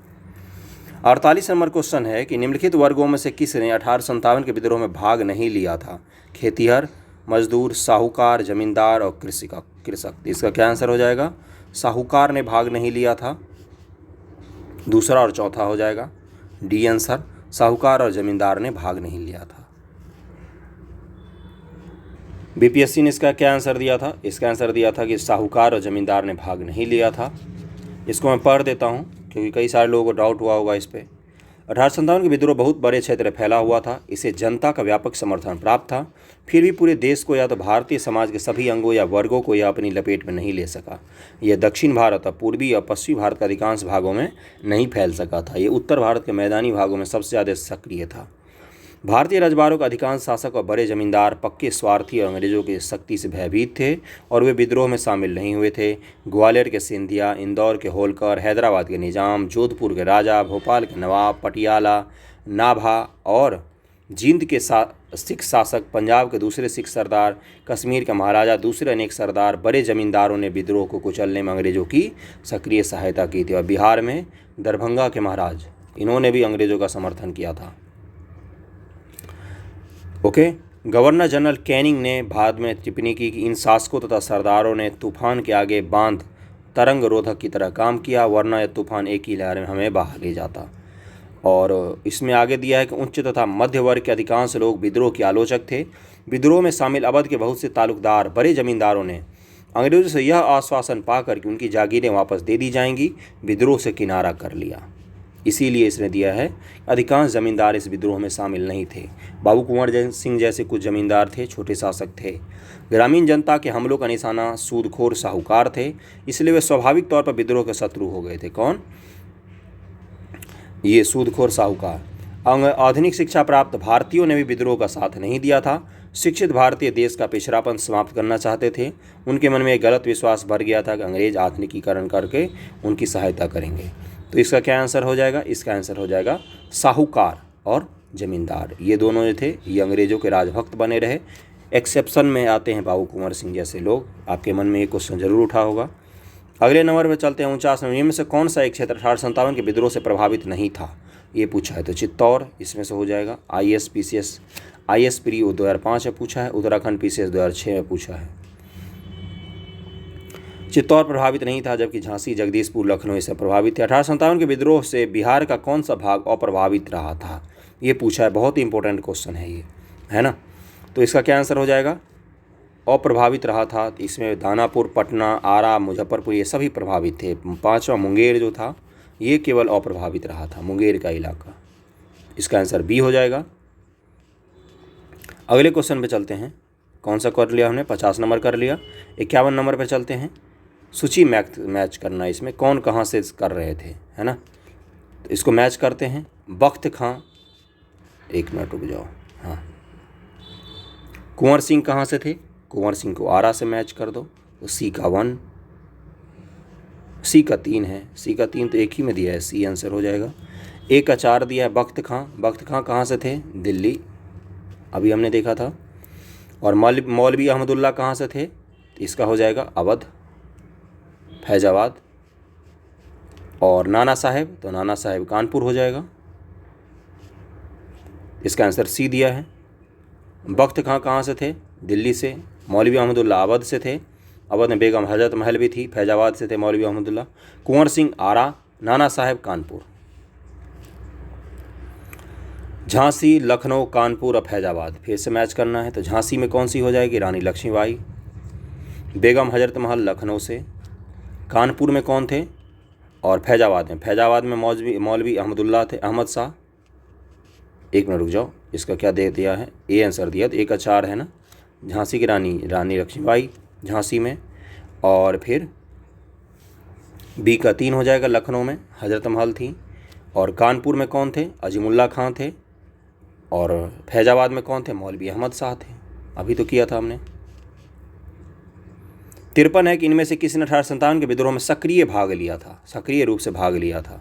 48 नंबर क्वेश्चन है कि निम्नलिखित वर्गों में से किसने 1857 के विद्रोह में भाग नहीं लिया था? खेतिहर, मजदूर, साहूकार, जमींदार और कृषक। इसका क्या आंसर हो जाएगा? साहूकार ने भाग नहीं लिया था। दूसरा और चौथा हो जाएगा डी आंसर। साहूकार और जमींदार ने भाग नहीं लिया था। बीपीएससी ने इसका क्या आंसर दिया था? इसका आंसर दिया था कि साहूकार और जमींदार ने भाग नहीं लिया था। इसको मैं पढ़ देता हूँ क्योंकि कई सारे लोगों को डाउट हुआ होगा इस पर। 1857 का विद्रोह बहुत बड़े क्षेत्र में फैला हुआ था। इसे जनता का व्यापक समर्थन प्राप्त था। फिर भी पूरे देश को या तो भारतीय समाज के सभी अंगों या वर्गों को यह अपनी लपेट में नहीं ले सका। यह दक्षिण भारत और पूर्वी और पश्चिमी भारत के अधिकांश भागों में नहीं फैल सका था। ये उत्तर भारत के मैदानी भागों में सबसे ज़्यादा सक्रिय था। भारतीय रजवाड़ों के अधिकांश शासक और बड़े जमींदार पक्के स्वार्थी और अंग्रेजों की शक्ति से भयभीत थे और वे विद्रोह में शामिल नहीं हुए थे। ग्वालियर के सिंधिया, इंदौर के होलकर, हैदराबाद के निजाम, जोधपुर के राजा, भोपाल के नवाब, पटियाला, नाभा और जींद के सिख शासक, पंजाब के दूसरे सिख सरदार, कश्मीर के महाराजा, दूसरे अनेक सरदार, बड़े जमींदारों ने विद्रोह को कुचलने में अंग्रेजों की सक्रिय सहायता की थी। और बिहार में दरभंगा के महाराज, इन्होंने भी अंग्रेजों का समर्थन किया था। ओके। गवर्नर जनरल कैनिंग ने बाद में टिप्पणी की कि इन शासकों तथा सरदारों ने तूफान के आगे बांध तरंग रोधक की तरह काम किया, वरना यह तूफान एक ही लहर में हमें बहा ले जाता। और इसमें आगे दिया है कि उच्च तथा मध्य वर्ग के अधिकांश लोग विद्रोह के आलोचक थे। विद्रोह में शामिल अवध के बहुत से तालुकदार, बड़े जमींदारों ने अंग्रेजों से यह आश्वासन पाकर कि उनकी जागीरें वापस दे दी जाएंगी, विद्रोह से किनारा कर लिया। इसीलिए इसने दिया है अधिकांश जमींदार इस विद्रोह में शामिल नहीं थे। बाबू कुंवर सिंह जैसे कुछ जमींदार थे, छोटे शासक थे। ग्रामीण जनता के हमलों का निशाना सूदखोर साहूकार थे, इसलिए वे स्वाभाविक तौर पर विद्रोह के शत्रु हो गए थे। कौन? ये सूदखोर साहूकार। आधुनिक शिक्षा प्राप्त भारतीयों ने भी विद्रोह का साथ नहीं दिया था। शिक्षित भारतीय देश का पिछड़ापन समाप्त करना चाहते थे। उनके मन में एक गलत विश्वास भर गया था कि अंग्रेज आधुनिकीकरण करके उनकी सहायता करेंगे। तो इसका क्या आंसर हो जाएगा? इसका आंसर हो जाएगा साहूकार और जमींदार। ये दोनों जो थे ये अंग्रेजों के राजभक्त बने रहे। एक्सेप्शन में आते हैं बाबू कुंवर सिंह जैसे लोग। आपके मन में ये क्वेश्चन जरूर उठा होगा। अगले नंबर पर चलते हैं। 49 नंबर में से कौन सा एक क्षेत्र 1857 के विद्रोह से प्रभावित नहीं था? ये पूछा है। तो चित्तौड़ इसमें से हो जाएगा। IS प्री 2005 में पूछा है। उत्तराखंड PCS 2006 में पूछा है। चित्तौड़ प्रभावित नहीं था, जबकि झांसी, जगदीशपुर, लखनऊ से प्रभावित थे। 1857 के विद्रोह से बिहार का कौन सा भाग अप्रभावित रहा था, ये पूछा है। बहुत ही इंपॉर्टेंट क्वेश्चन है ये, है ना। तो इसका क्या आंसर हो जाएगा, अप्रभावित रहा था। इसमें दानापुर, पटना, आरा, मुजफ्फरपुर ये सभी प्रभावित थे। पांचवा मुंगेर जो था ये केवल अप्रभावित रहा था, मुंगेर का इलाका। इसका आंसर बी हो जाएगा। अगले क्वेश्चन पे चलते हैं। कौन सा कर लिया हमने, 50 नंबर कर लिया। 51 नंबर पे चलते हैं। सूची मैच करना, इसमें कौन कहाँ से कर रहे थे, है ना। तो इसको मैच करते हैं। बख्त खां, 1 मिनट रुक जाओ, हाँ। कुंवर सिंह कहाँ से थे, कुंवर सिंह को आरा से मैच कर दो। तो सी का 1, सी का 3 है, सी का 3 तो एक ही में दिया है, सी आंसर हो जाएगा। ए का 4 दिया है बख्त खां, बख्त खां कहाँ से थे, दिल्ली, अभी हमने देखा था। और मौलवी अहमदुल्ला कहाँ से थे, तो इसका हो जाएगा अवध, फैजाबाद। और नाना साहेब, तो नाना साहेब कानपुर हो जाएगा। इसका आंसर सी दिया है। बख्त खां कहाँ से थे, दिल्ली से। मौलवी अहमदुल्ला अवध से थे, अवध में बेगम हजरत महल भी थी। फैजाबाद से थे मौलवी अहमदुल्ला। कुंवर सिंह आरा, नाना साहेब कानपुर। झांसी, लखनऊ, कानपुर और फैजाबाद फिर से मैच करना है। तो झांसी में कौन सी हो जाएगी, रानी लक्ष्मीबाई। बेगम हजरत महल लखनऊ से। कानपुर में कौन थे, और फैजाबाद में मौलवी अहमदुल्ला थे, अहमद शाह। 1 मिनट रुक जाओ, इसका क्या दे दिया है, ए आंसर दिया। तो 1 का 4 है ना। झांसी की रानी लक्ष्मीबाई झांसी में। और फिर बी का 3 हो जाएगा, लखनऊ में हजरत महल थी। और कानपुर में कौन थे, अजीमुल्ला खां थे। और फैजाबाद में कौन थे, मौलवी अहमद शाह थे, अभी तो किया था हमने। 53 है कि इनमें से किसी ने 1857 के विद्रोह में सक्रिय भाग लिया था, सक्रिय रूप से भाग लिया था।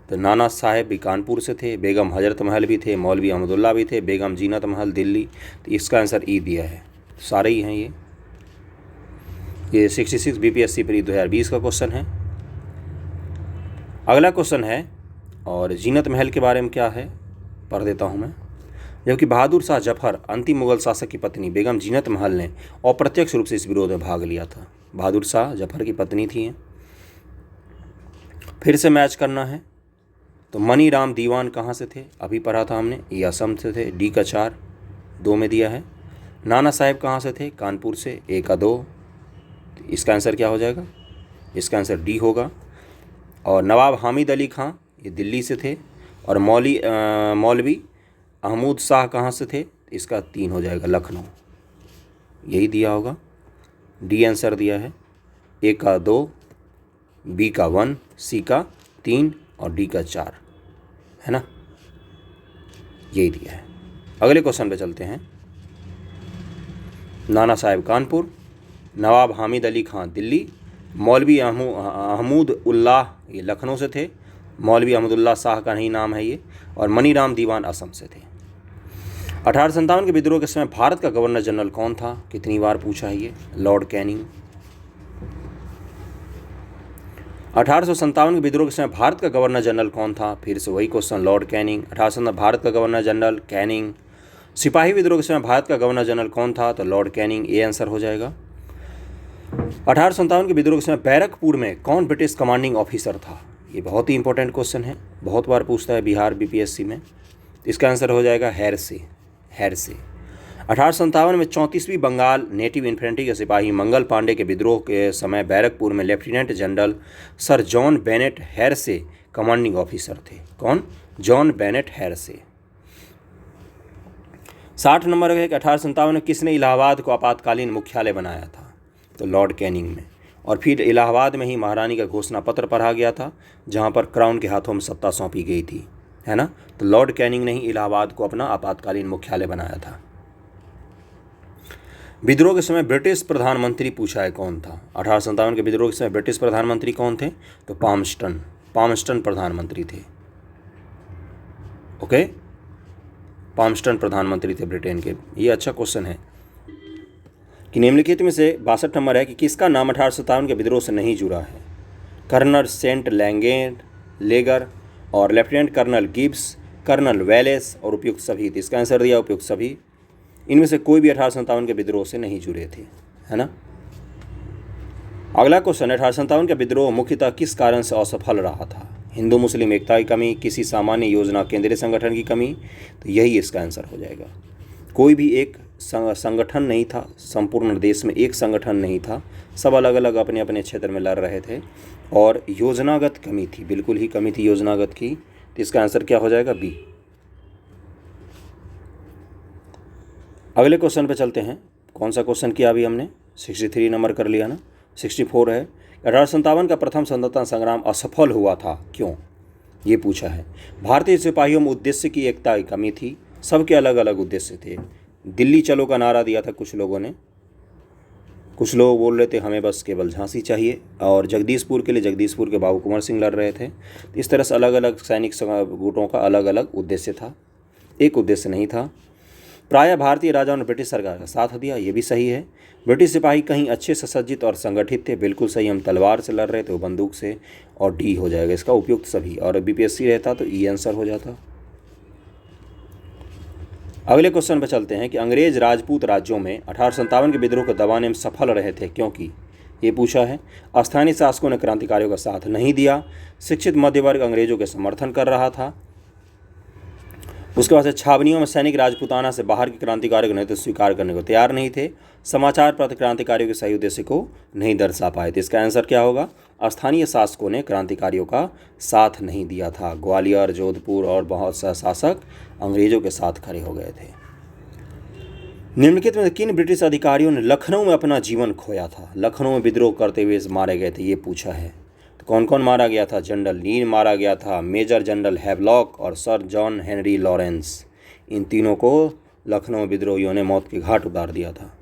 तो नाना साहेब भी कानपुर से थे, बेगम हजरत महल भी थे, मौलवी अहमदुल्ला भी थे, बेगम जीनत महल दिल्ली। तो इसका आंसर ई दिया है, सारे ही हैं ये 66 बीपीएससी प्री 2020 का क्वेश्चन है। अगला क्वेश्चन है, और जीनत महल के बारे में क्या है पढ़ देता हूँ मैं। जबकि बहादुर शाह जफर अंतिम मुगल शासक की पत्नी बेगम जीनत महल ने अप्रत्यक्ष रूप से इस विरोध में भाग लिया था। बहादुर शाह जफर की पत्नी थी। फिर से मैच करना है। तो मनी राम दीवान कहाँ से थे, अभी पढ़ा था हमने, ये असम से थे। डी का 4, 2 में दिया है। नाना साहेब कहाँ से थे, कानपुर से। ए का 2, इसका आंसर क्या हो जाएगा, इसका आंसर डी होगा। और नवाब हामिद अली खां ये दिल्ली से थे। और मौलवी अहमूद शाह कहाँ से थे, इसका 3 हो जाएगा, लखनऊ, यही दिया होगा। डी आंसर दिया है। ए का 2, बी का 1, सी का 3 और डी का 4, है ना, यही दिया है। अगले क्वेश्चन पे चलते हैं। नाना साहेब कानपुर, नवाब हामिद अली खां दिल्ली, मौलवी अहमूद उल्लाह ये लखनऊ से थे, मौलवी अहमदुल्ला शाह का नहीं नाम है ये। और मनी राम दीवान असम से थे। 1857 के विद्रोह के समय भारत का गवर्नर जनरल कौन था, कितनी बार पूछा है ये, लॉर्ड कैनिंग। 1857 के विद्रोह के समय भारत का गवर्नर जनरल कौन था, फिर से वही क्वेश्चन, लॉर्ड कैनिंग। 1857 भारत का गवर्नर जनरल कैनिंग। सिपाही विद्रोह के समय भारत का गवर्नर जनरल कौन था, तो लॉर्ड कैनिंग, ए आंसर हो जाएगा। 1857 के विद्रोह के समय बैरकपुर में कौन ब्रिटिश कमांडिंग ऑफिसर था, ये बहुत ही इंपॉर्टेंट क्वेश्चन है, बहुत बार पूछता है बिहार बीपीएससी में। इसका आंसर हो जाएगा हेरसे। 1857 में 34वीं बंगाल नेटिव इन्फेंट्री के सिपाही मंगल पांडे के विद्रोह के समय बैरकपुर में lieutenant general sir John Bennet Hearsey commanding officer थे। कौन, जॉन बेनेट हेरसे। 60 नंबर है कि 1857 में किसने इलाहाबाद को आपातकालीन मुख्यालय बनाया था, तो लॉर्ड कैनिंग में। और फिर इलाहाबाद में ही महारानी का घोषणा पत्र पढ़ा गया था, जहां पर क्राउन के हाथों में सत्ता सौंपी गई थी, है ना। तो लॉर्ड कैनिंग ने ही इलाहाबाद को अपना आपातकालीन मुख्यालय बनाया था। विद्रोह के समय ब्रिटिश प्रधानमंत्री पूछा है कौन था, 1857 के विद्रोह के समय ब्रिटिश प्रधानमंत्री कौन थे, तो पामस्टन प्रधानमंत्री थे। ओके, पामस्टन प्रधानमंत्री थे ब्रिटेन के। ये अच्छा क्वेश्चन है कि निम्नलिखित में से 62 नंबर है कि किसका नाम 1857 के विद्रोह से नहीं जुड़ा है, कर्नल सेंट लेगर और lieutenant colonel Gibbs, colonel Wallace और उपयुक्त सभी। तो इसका आंसर दिया उपयुक्त सभी। इनमें से कोई भी 1857 के विद्रोह से नहीं जुड़े थे, है ना। अगला क्वेश्चन, 1857 का विद्रोह मुख्यतः किस कारण से असफल रहा था? हिंदू मुस्लिम एकता की कमी, किसी सामान्य योजना केंद्रीय संगठन की कमी, तो यही इसका आंसर हो जाएगा। कोई भी एक संगठन नहीं था, संपूर्ण देश में एक संगठन नहीं था, सब अलग अलग अपने अपने क्षेत्र में लड़ रहे थे और योजनागत कमी थी, बिल्कुल ही कमी थी योजनागत की। तो इसका आंसर क्या हो जाएगा? बी। अगले क्वेश्चन पे चलते हैं। कौन सा क्वेश्चन किया अभी हमने? 63 नंबर कर लिया ना, 64 है। 1857 का प्रथम स्वतंत्रता संग्राम असफल हुआ था, क्यों? ये पूछा है। भारतीय सिपाहियों में उद्देश्य की एकता की कमी थी, सबके अलग अलग उद्देश्य थे। दिल्ली चलो का नारा दिया था कुछ लोगों ने, कुछ लोग बोल रहे थे हमें बस केवल झांसी चाहिए, और जगदीशपुर के लिए जगदीशपुर के बाबू कुंवर सिंह लड़ रहे थे। इस तरह से अलग अलग सैनिक गुटों का अलग अलग उद्देश्य था, एक उद्देश्य नहीं था। प्रायः भारतीय राजाओं ने ब्रिटिश सरकार का साथ दिया, ये भी सही है। ब्रिटिश सिपाही कहीं अच्छे सुसज्जित और संगठित थे, बिल्कुल सही। हम तलवार से लड़ रहे थे, वो बंदूक से, और डी हो जाएगा इसका उपयुक्त सभी। और बीपीएससी रहता तो ई आंसर हो जाता। अगले क्वेश्चन पर चलते हैं कि अंग्रेज राजपूत राज्यों में 1857 के विद्रोह को दबाने में सफल रहे थे, क्योंकि? ये पूछा है। स्थानीय शासकों ने क्रांतिकारियों का साथ नहीं दिया, शिक्षित मध्य वर्ग अंग्रेजों के समर्थन कर रहा था, उसके बाद से छावनियों में सैनिक राजपूताना से बाहर के क्रांतिकारियों का नेतृत्व स्वीकार करने को तैयार नहीं थे, समाचार पत्र क्रांतिकारियों के सही उद्देश्य को नहीं दर्शा पाए थे। इसका आंसर क्या होगा? स्थानीय शासकों ने क्रांतिकारियों का साथ नहीं दिया था। ग्वालियर, जोधपुर और बहुत सा शासक अंग्रेजों के साथ खड़े हो गए थे। निम्नलिखित में किन ब्रिटिश अधिकारियों ने लखनऊ में अपना जीवन खोया था? लखनऊ में विद्रोह करते हुए मारे गए थे, ये पूछा है। तो कौन कौन मारा गया था? जनरल नील मारा गया था, मेजर जनरल हैवलॉक और सर जॉन हेनरी लॉरेंस। इन तीनों को लखनऊ विद्रोहियों ने मौत के घाट उतार दिया था।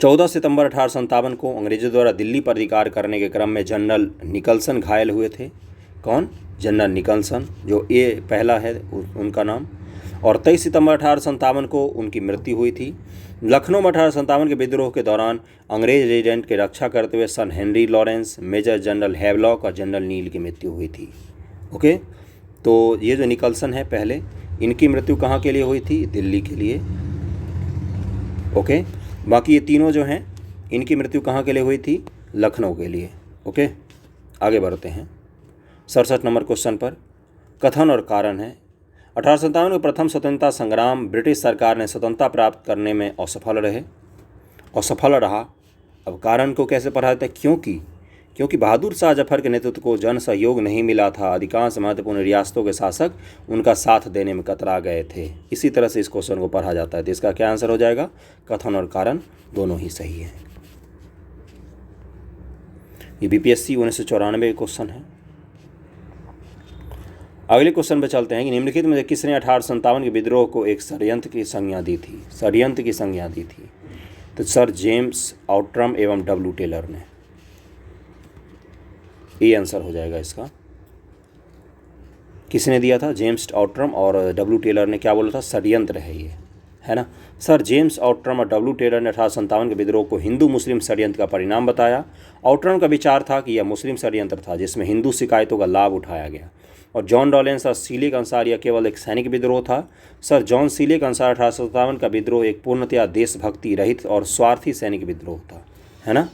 14 सितंबर 1857 को अंग्रेजों द्वारा दिल्ली पर अधिकार करने के क्रम में जनरल निकलसन घायल हुए थे। कौन? जनरल निकलसन, जो ए पहला है उनका नाम। और 23 सितंबर 1857 को उनकी मृत्यु हुई थी। लखनऊ में 1857 के विद्रोह के दौरान अंग्रेज रेजिडेंट की रक्षा करते हुए सन Henry Lawrence, major general Havelock और जनरल नील की मृत्यु हुई थी। ओके, तो ये जो निकलसन है पहले, इनकी मृत्यु कहाँ के लिए हुई थी? दिल्ली के लिए। ओके, बाकी ये तीनों जो हैं इनकी मृत्यु कहाँ के लिए हुई थी? लखनऊ के लिए। ओके, आगे बढ़ते हैं 67 नंबर क्वेश्चन पर। कथन और कारण है। 1857 के प्रथम स्वतंत्रता संग्राम ब्रिटिश सरकार ने स्वतंत्रता प्राप्त करने में असफल रहा। अब कारण को कैसे पढ़ा जाता है? क्योंकि बहादुर शाह जफर के नेतृत्व को जन सहयोग नहीं मिला था। अधिकांश महत्वपूर्ण रियासतों के शासक उनका साथ देने में कतरा गए थे। इसी तरह से इस क्वेश्चन को पढ़ा जाता है। तो इसका क्या आंसर हो जाएगा? कथन और कारण दोनों ही सही है। ये बीपीएससी 1994 का क्वेश्चन है। अगले क्वेश्चन पर चलते हैं कि निम्नलिखित में किसने 1857 के विद्रोह को एक षड्यंत्र की संज्ञा दी थी? तो सर जेम्स आउट्रम एवं डब्ल्यू टेलर ने। ये आंसर हो जाएगा इसका। किसने दिया था? जेम्स आउट्रम और डब्ल्यू टेलर ने क्या बोला था? षड्यंत्र है ये, है ना। सर जेम्स आउट्रम और डब्ल्यू टेलर ने 1857 के विद्रोह को हिंदू मुस्लिम षड्यंत्र का परिणाम बताया। आउट्रम का विचार था कि यह मुस्लिम षड्यंत्र था जिसमें हिंदू शिकायतों का लाभ उठाया गया, और जॉन रॉलेंस और सीले के अनुसार यह केवल एक सैनिक विद्रोह था। सर जॉन सीले के अनुसार 1857 का विद्रोह एक पूर्णतया देशभक्ति रहित और स्वार्थी सैनिक विद्रोह था, है ना।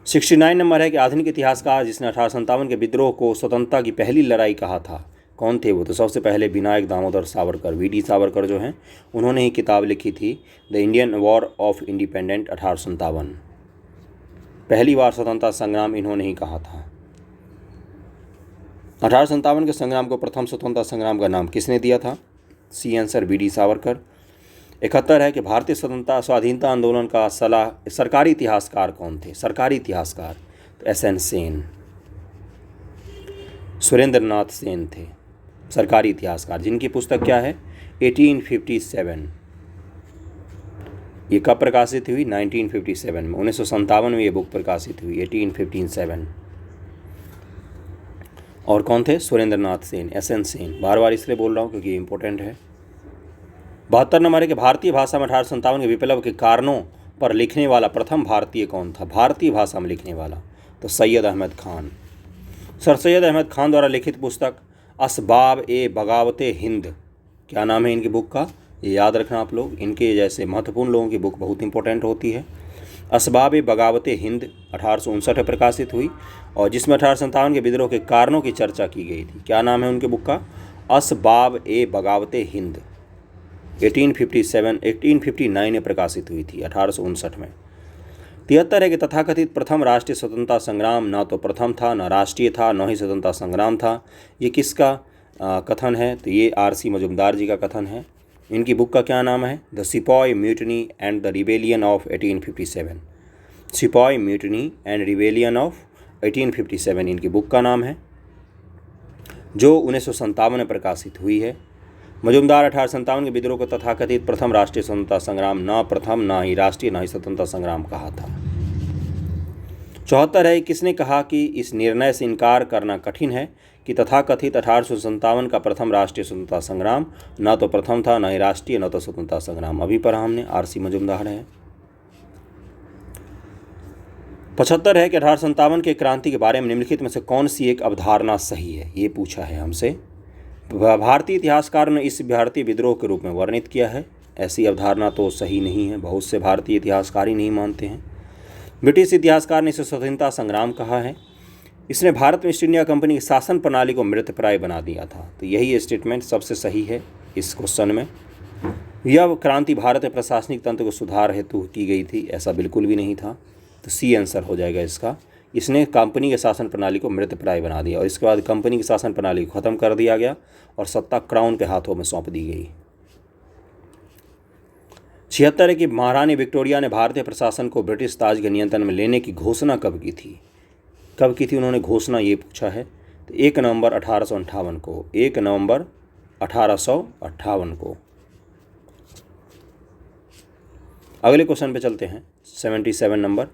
69 नंबर है कि आधुनिक इतिहासकार जिसने 1857 के विद्रोह को स्वतंत्रता की पहली लड़ाई कहा था, कौन थे वो? तो सबसे पहले विनायक दामोदर सावरकर, वीडी सावरकर जो हैं, उन्होंने ही किताब लिखी थी the Indian war of independent 1857। पहली बार स्वतंत्रता संग्राम इन्होंने ही कहा था। 1857 के संग्राम को प्रथम स्वतंत्रता संग्राम का नाम किसने दिया था? C answer VD Savarkar. 71 है कि भारतीय स्वतंत्रता स्वाधीनता आंदोलन का सरकारी इतिहासकार कौन थे? सरकारी इतिहासकार तो एसएन सेन, सुरेंद्र नाथ सेन थे सरकारी इतिहासकार, जिनकी पुस्तक क्या है? 1857। ये कब प्रकाशित हुई? 1957 में। 1957 में ये बुक प्रकाशित हुई, 1857। और कौन थे? सुरेंद्र नाथ सेन, एसएन सेन। बार बार इसलिए बोल रहा हूँ क्योंकि इंपॉर्टेंट है। 72 नंबर है कि भारतीय भाषा में 1857 के विप्लव के कारणों पर लिखने वाला प्रथम भारतीय कौन था? भारतीय भाषा में लिखने वाला तो सैयद अहमद खान। सर सैयद अहमद खान द्वारा लिखित पुस्तक असबाब ए बगावते हिंद, क्या नाम है इनकी बुक का? ये याद रखना आप लोग, इनके जैसे महत्वपूर्ण लोगों की बुक बहुत इंपॉर्टेंट होती है। असबाब बगावत हिंद 1859 में प्रकाशित हुई और जिसमें 1857 के विद्रोह के कारणों की चर्चा की गई थी। क्या नाम है उनके बुक का? असबाब बगावत हिंद, 1859 में प्रकाशित हुई थी, 1859 में। 73 है कि तथाकथित प्रथम राष्ट्रीय स्वतंत्रता संग्राम ना तो प्रथम था, न राष्ट्रीय था, न ही स्वतंत्रता संग्राम था। ये किसका कथन है? तो ये R.C. मजुमदार जी का कथन है। इनकी बुक का क्या नाम है? The sepoy mutiny and the rebellion of 1857। Sepoy mutiny and rebellion of 1857 इनकी बुक का नाम है, जो 1957 में प्रकाशित हुई है। मजुमदार 1857 के विद्रोह को तथाकथित प्रथम राष्ट्रीय स्वतंत्रता संग्राम ना प्रथम, ना ही राष्ट्रीय, ना ही स्वतंत्रता संग्राम कहा था। 74 है, किसने कहा कि इस निर्णय से इनकार करना कठिन है कि तथाकथित 1857 का प्रथम राष्ट्रीय स्वतंत्रता संग्राम ना तो प्रथम था, ना ही राष्ट्रीय, न तो स्वतंत्रता संग्राम। अभी पढ़ा हमने, R.C. मजुमदार है। 75 है कि 1857 के क्रांति के बारे में निम्नलिखित में से कौन सी एक अवधारणा सही है? ये पूछा है हमसे। भारतीय इतिहासकार ने इस भारतीय विद्रोह के रूप में वर्णित किया है। ऐसी अवधारणा तो सही नहीं है, बहुत से भारतीय इतिहासकार ही नहीं मानते हैं। ब्रिटिश इतिहासकार ने इसे स्वतंत्रता संग्राम कहा है। इसने भारत में ईस्ट इंडिया कंपनी की शासन प्रणाली को मृतप्राय बना दिया था। तो यही स्टेटमेंट सबसे सही है इस क्वेश्चन में। यह क्रांति भारत में प्रशासनिक तंत्र को सुधार हेतु की गई थी, ऐसा बिल्कुल भी नहीं था। तो C आंसर हो जाएगा इसका। इसने कंपनी के शासन प्रणाली को मृतप्राय बना दिया और इसके बाद कंपनी की शासन प्रणाली को खत्म कर दिया गया और सत्ता क्राउन के हाथों में सौंप दी गई। 76 है कि महारानी विक्टोरिया ने भारतीय प्रशासन को ब्रिटिश ताज के नियंत्रण में लेने की घोषणा कब की थी? कब की थी उन्होंने घोषणा, ये पूछा है। तो 1 नवंबर 1858 को, 1 नवंबर 1858 को। अगले क्वेश्चन पे चलते हैं, 77 नंबर।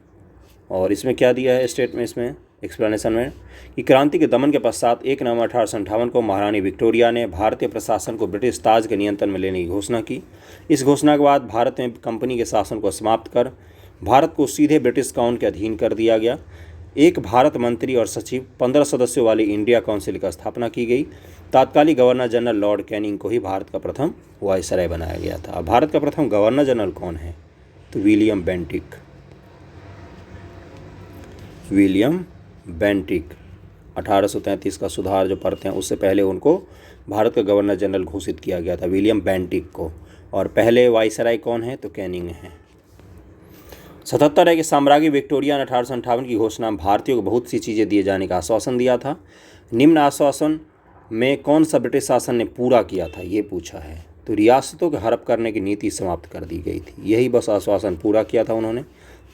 और इसमें क्या दिया है स्टेट में, इसमें एक्सप्लेनेशन में, कि क्रांति के दमन के पश्चात 1 नवंबर 1858 को महारानी विक्टोरिया ने भारतीय प्रशासन को ब्रिटिश ताज के नियंत्रण में लेने की घोषणा की। इस घोषणा के बाद भारत में कंपनी के शासन को समाप्त कर भारत को सीधे ब्रिटिश काउंसिल के अधीन कर दिया गया। एक भारत मंत्री और सचिव, 15 सदस्यों वाली इंडिया काउंसिल की स्थापना की गई। तात्कालिक गवर्नर जनरल लॉर्ड कैनिंग को ही भारत का प्रथम वायसराय बनाया गया था। अब भारत का प्रथम गवर्नर जनरल कौन है? तो विलियम बेंटिक। विलियम बेंटिक 1833 का सुधार जो पढ़ते हैं उससे पहले उनको भारत का गवर्नर जनरल घोषित किया गया था, विलियम बेंटिक को। और पहले वायसराय कौन है? तो कैनिंग है। 77 है कि साम्राज्ञी विक्टोरिया ने 1858 की घोषणा में भारतीयों को बहुत सी चीज़ें दिए जाने का आश्वासन दिया था। निम्न आश्वासन में कौन सा ब्रिटिश शासन ने पूरा किया था? ये पूछा है। तो रियासतों को हड़प करने की नीति समाप्त कर दी गई थी, यही बस आश्वासन पूरा किया था उन्होंने,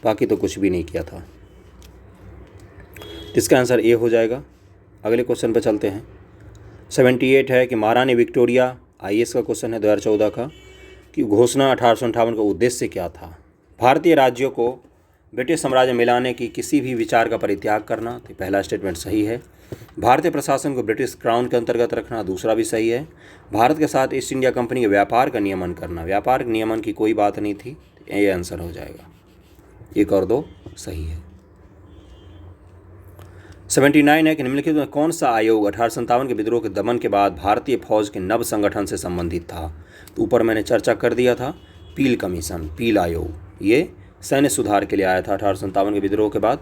बाकी तो कुछ भी नहीं किया था। इसका आंसर ए हो जाएगा। अगले क्वेश्चन पर चलते हैं। 78 है कि महारानी विक्टोरिया, IAS का क्वेश्चन है 2014 का, कि घोषणा 1858 का उद्देश्य क्या था? भारतीय राज्यों को ब्रिटिश साम्राज्य में मिलाने की किसी भी विचार का परित्याग करना। तो पहला स्टेटमेंट सही है। भारतीय प्रशासन को ब्रिटिश क्राउन के अंतर्गत रखना, दूसरा भी सही है। भारत के साथ ईस्ट इंडिया कंपनी के व्यापार का नियमन करना, व्यापार के नियमन की कोई बात नहीं थी। ये आंसर हो जाएगा। 1 और 2 सही है। 79 है कि निम्नलिखित में कौन सा आयोग 1857 के विद्रोह के दमन के बाद भारतीय फौज के नव संगठन से संबंधित था? तो ऊपर मैंने चर्चा कर दिया था, पील कमीशन, पील आयोग। ये सैन्य सुधार के लिए आया था 1857 के विद्रोह के बाद।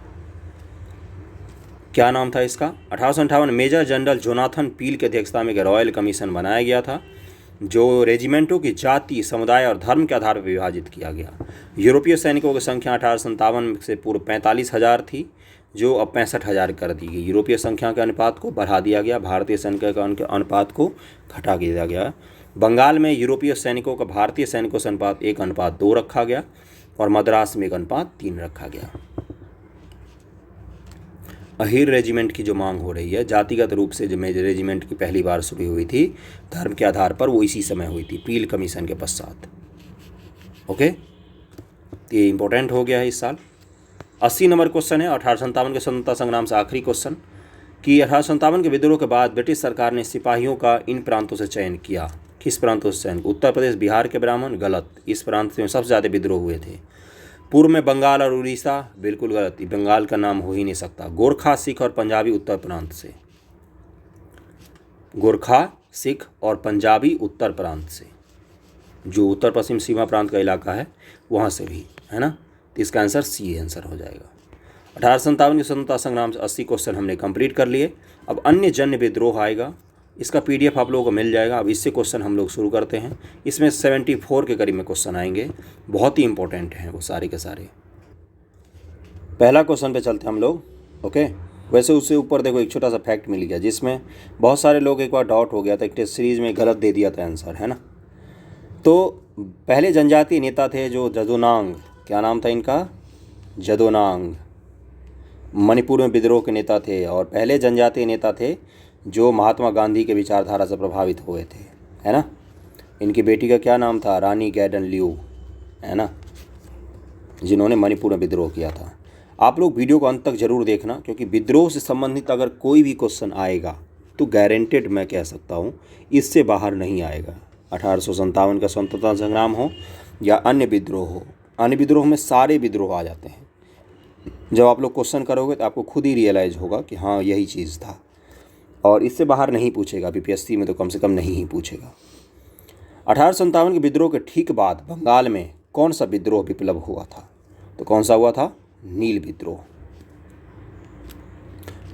क्या नाम था इसका? 1858 मेजर जनरल जोनाथन पील की अध्यक्षता में एक रॉयल कमीशन बनाया गया था, जो रेजिमेंटों की जाति, समुदाय और धर्म के आधार पर विभाजित किया गया। यूरोपीय सैनिकों की संख्या 1857 से पूर्व 45,000 थी, जो अब 65,000 कर दी गई। यूरोपीय संख्या के अनुपात को बढ़ा दिया गया, भारतीय सैनिकों के अनुपात को घटा दिया गया। बंगाल में यूरोपीय सैनिकों का भारतीय सैनिकों से अनुपात 1:2 रखा गया और मद्रास में 1:3 रखा गया। अहीर रेजिमेंट की जो मांग हो रही है, जातिगत रूप से जो मेजर रेजिमेंट की पहली बार शुरू हुई थी धर्म के आधार पर, वो इसी समय हुई थी, पील कमीशन के पश्चात। ओके, ये इंपॉर्टेंट हो गया है इस साल। 80 नंबर क्वेश्चन है 1857 के स्वतंत्रता संग्राम से आखिरी क्वेश्चन, कि 1857 के विद्रोह के बाद ब्रिटिश सरकार ने सिपाहियों का इन प्रांतों से चयन किया। किस प्रांतों से चयन? उत्तर प्रदेश, बिहार के ब्राह्मण, गलत। इस प्रांत में सबसे ज़्यादा विद्रोह हुए थे। पूर्व में बंगाल और उड़ीसा, बिल्कुल गलत, बंगाल का नाम हो ही नहीं सकता। गोरखा, सिख और पंजाबी उत्तर प्रांत से, गोरखा, सिख और पंजाबी उत्तर प्रांत से। जो उत्तर पश्चिम सीमा प्रांत का इलाका है वहाँ से भी, है ना। तो इसका आंसर सी आंसर हो जाएगा। 1857 के स्वतंत्रता संग्राम से 80 क्वेश्चन हमने कंप्लीट कर लिए। अब अन्य जन्य विद्रोह आएगा, इसका PDF आप लोगों को मिल जाएगा। अब इससे क्वेश्चन हम लोग शुरू करते हैं। इसमें 74 के करीब में क्वेश्चन आएंगे, बहुत ही इंपॉर्टेंट हैं वो सारे के सारे। पहला क्वेश्चन पे चलते हैं हम लोग, ओके। वैसे उससे ऊपर देखो एक छोटा सा फैक्ट मिल गया, जिसमें बहुत सारे लोग एक बार डाउट हो गया था, एक टेस्ट सीरीज में गलत दे दिया था आंसर, है ना। तो पहले जनजातीय नेता थे जो जदोनांग, क्या नाम था इनका, जदोनांग, मणिपुर में विद्रोह के नेता थे। और पहले जनजातीय नेता थे जो महात्मा गांधी के विचारधारा से प्रभावित हुए थे, है ना। इनकी बेटी का क्या नाम था, रानी गैडन लियू, है ना, जिन्होंने मणिपुर में विद्रोह किया था। आप लोग वीडियो को अंत तक जरूर देखना, क्योंकि विद्रोह से संबंधित अगर कोई भी क्वेश्चन आएगा तो गारंटेड मैं कह सकता हूँ इससे बाहर नहीं आएगा। 1857 का स्वतंत्रता संग्राम हो या अन्य विद्रोह हो, अन्य विद्रोह में सारे विद्रोह आ जाते हैं। जब आप लोग क्वेश्चन करोगे तो आपको खुद ही रियलाइज़ होगा कि हाँ यही चीज़ था, और इससे बाहर नहीं पूछेगा, BPSC में तो कम से कम नहीं ही पूछेगा। 1857 के विद्रोह के ठीक बाद बंगाल में कौन सा विद्रोह विप्लव हुआ था, तो कौन सा हुआ था, नील विद्रोह।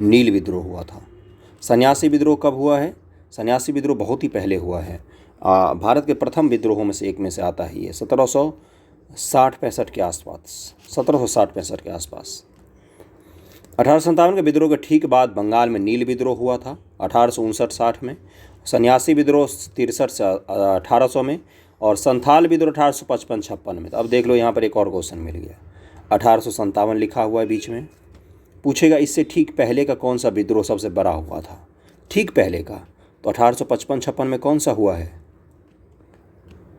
नील विद्रोह हुआ था। सन्यासी विद्रोह कब हुआ है, सन्यासी विद्रोह बहुत ही पहले हुआ है। भारत के प्रथम विद्रोहों में से एक में से आता है ये, 1760-65 के आसपास, 1760-65 के आसपास। 1857 के विद्रोह के ठीक बाद बंगाल में नील विद्रोह हुआ था 1859-60 में, सन्यासी विद्रोह 63 से 1800 में, और संथाल विद्रोह 1855-56 में। तो अब देख लो यहाँ पर एक और क्वेश्चन मिल गया, 1857 लिखा हुआ है बीच में, पूछेगा इससे ठीक पहले का कौन सा विद्रोह सबसे बड़ा हुआ था, ठीक पहले का, तो 1855-56 में कौन सा हुआ है,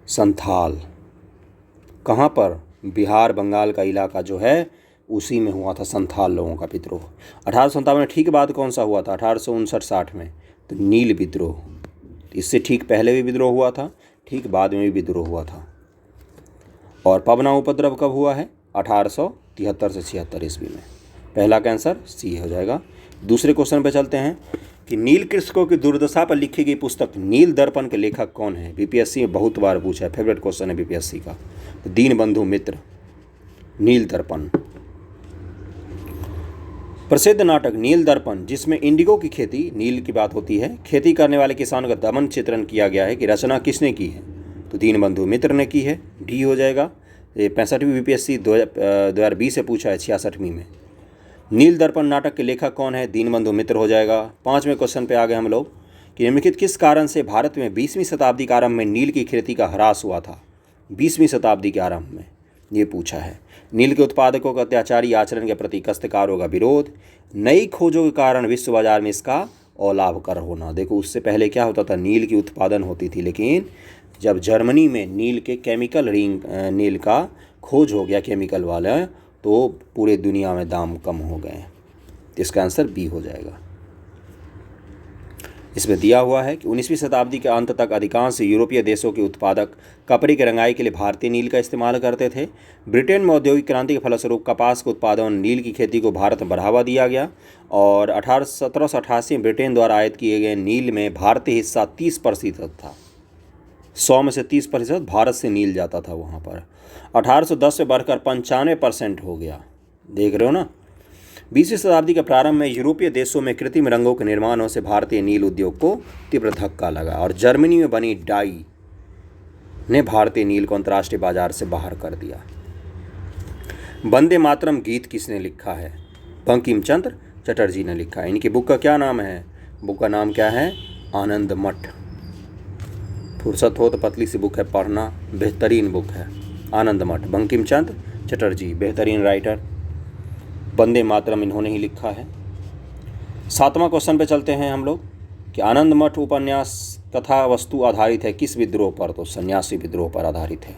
संथाल। कहाँ पर, बिहार बंगाल का इलाका जो है उसी में हुआ था संथाल लोगों का विद्रोह। 1857 में ठीक बाद कौन सा हुआ था, 1859-60 में, तो नील विद्रोह। इससे ठीक पहले भी विद्रोह हुआ था, ठीक बाद में भी विद्रोह हुआ था। और पबना उपद्रव कब हुआ है, 1873 से 76 ईस्वी में। पहला का आंसर सी हो जाएगा। दूसरे क्वेश्चन पे चलते हैं कि नील कृषकों की दुर्दशा पर लिखी गई पुस्तक नील दर्पण के लेखक कौन है। BPSC में बहुत बार पूछा है, फेवरेट क्वेश्चन है BPSC का। तो दीनबंधु मित्र, नील दर्पण। प्रसिद्ध नाटक नील दर्पण, जिसमें इंडिगो की खेती, नील की बात होती है, खेती करने वाले किसानों का दमन चित्रण किया गया है, कि रचना किसने की है, तो दीनबंधु मित्र ने की है, डी हो जाएगा। ये 65वीं BPSC 2020 से पूछा है, 66वीं में। नील दर्पण नाटक के लेखक कौन है, दीनबंधु मित्र हो जाएगा। 5वें क्वेश्चन पे आ गए हम लोग कि निम्नलिखित किस कारण से भारत में 20वीं शताब्दी के आरंभ में नील की खेती का ह्रास हुआ था। 20वीं शताब्दी के आरंभ में ये पूछा है। नील के उत्पादकों का अत्याचारी आचरण के प्रति काश्तकारों का विरोध, नई खोजों के कारण विश्व बाजार में इसका अलाभकर होना। देखो उससे पहले क्या होता था, नील की उत्पादन होती थी, लेकिन जब जर्मनी में नील के केमिकल रिंग नील का खोज हो गया केमिकल वाला, तो पूरे दुनिया में दाम कम हो गए। इसका आंसर बी हो जाएगा। इसमें दिया हुआ है कि 19वीं शताब्दी के अंत तक अधिकांश यूरोपीय देशों के उत्पादक कपड़े की रंगाई के लिए भारतीय नील का इस्तेमाल करते थे। ब्रिटेन में औद्योगिक क्रांति के फलस्वरूप कपास के उत्पादन नील की खेती को भारत में बढ़ावा दिया गया, और 1788 में ब्रिटेन द्वारा आयात किए गए नील में भारतीय हिस्सा 30% था। 100 में से 30% भारत से नील जाता था वहाँ पर। 1810 से बढ़कर 95% हो गया, देख रहे हो ना। 20वीं शताब्दी के प्रारंभ में यूरोपीय देशों में कृत्रिम रंगों के निर्माणों से भारतीय नील उद्योग को तीव्र धक्का लगा, और जर्मनी में बनी डाई ने भारतीय नील को अंतर्राष्ट्रीय बाजार से बाहर कर दिया। वंदे मातरम गीत किसने लिखा है, बंकिम चंद्र चटर्जी ने लिखा है। इनकी बुक का क्या नाम है, बुक का नाम क्या है, आनंद मठ। फुर्सत हो तो पतली सी बुक है, पढ़ना, बेहतरीन बुक है, आनंद मठ। बंकिम चंद्र चटर्जी बेहतरीन राइटर, वंदे मातरम इन्होंने ही लिखा है। 7वां क्वेश्चन पे चलते हैं हम लोग कि आनंद मठ उपन्यास कथा वस्तु आधारित है किस विद्रोह पर, तो सन्यासी विद्रोह पर आधारित है,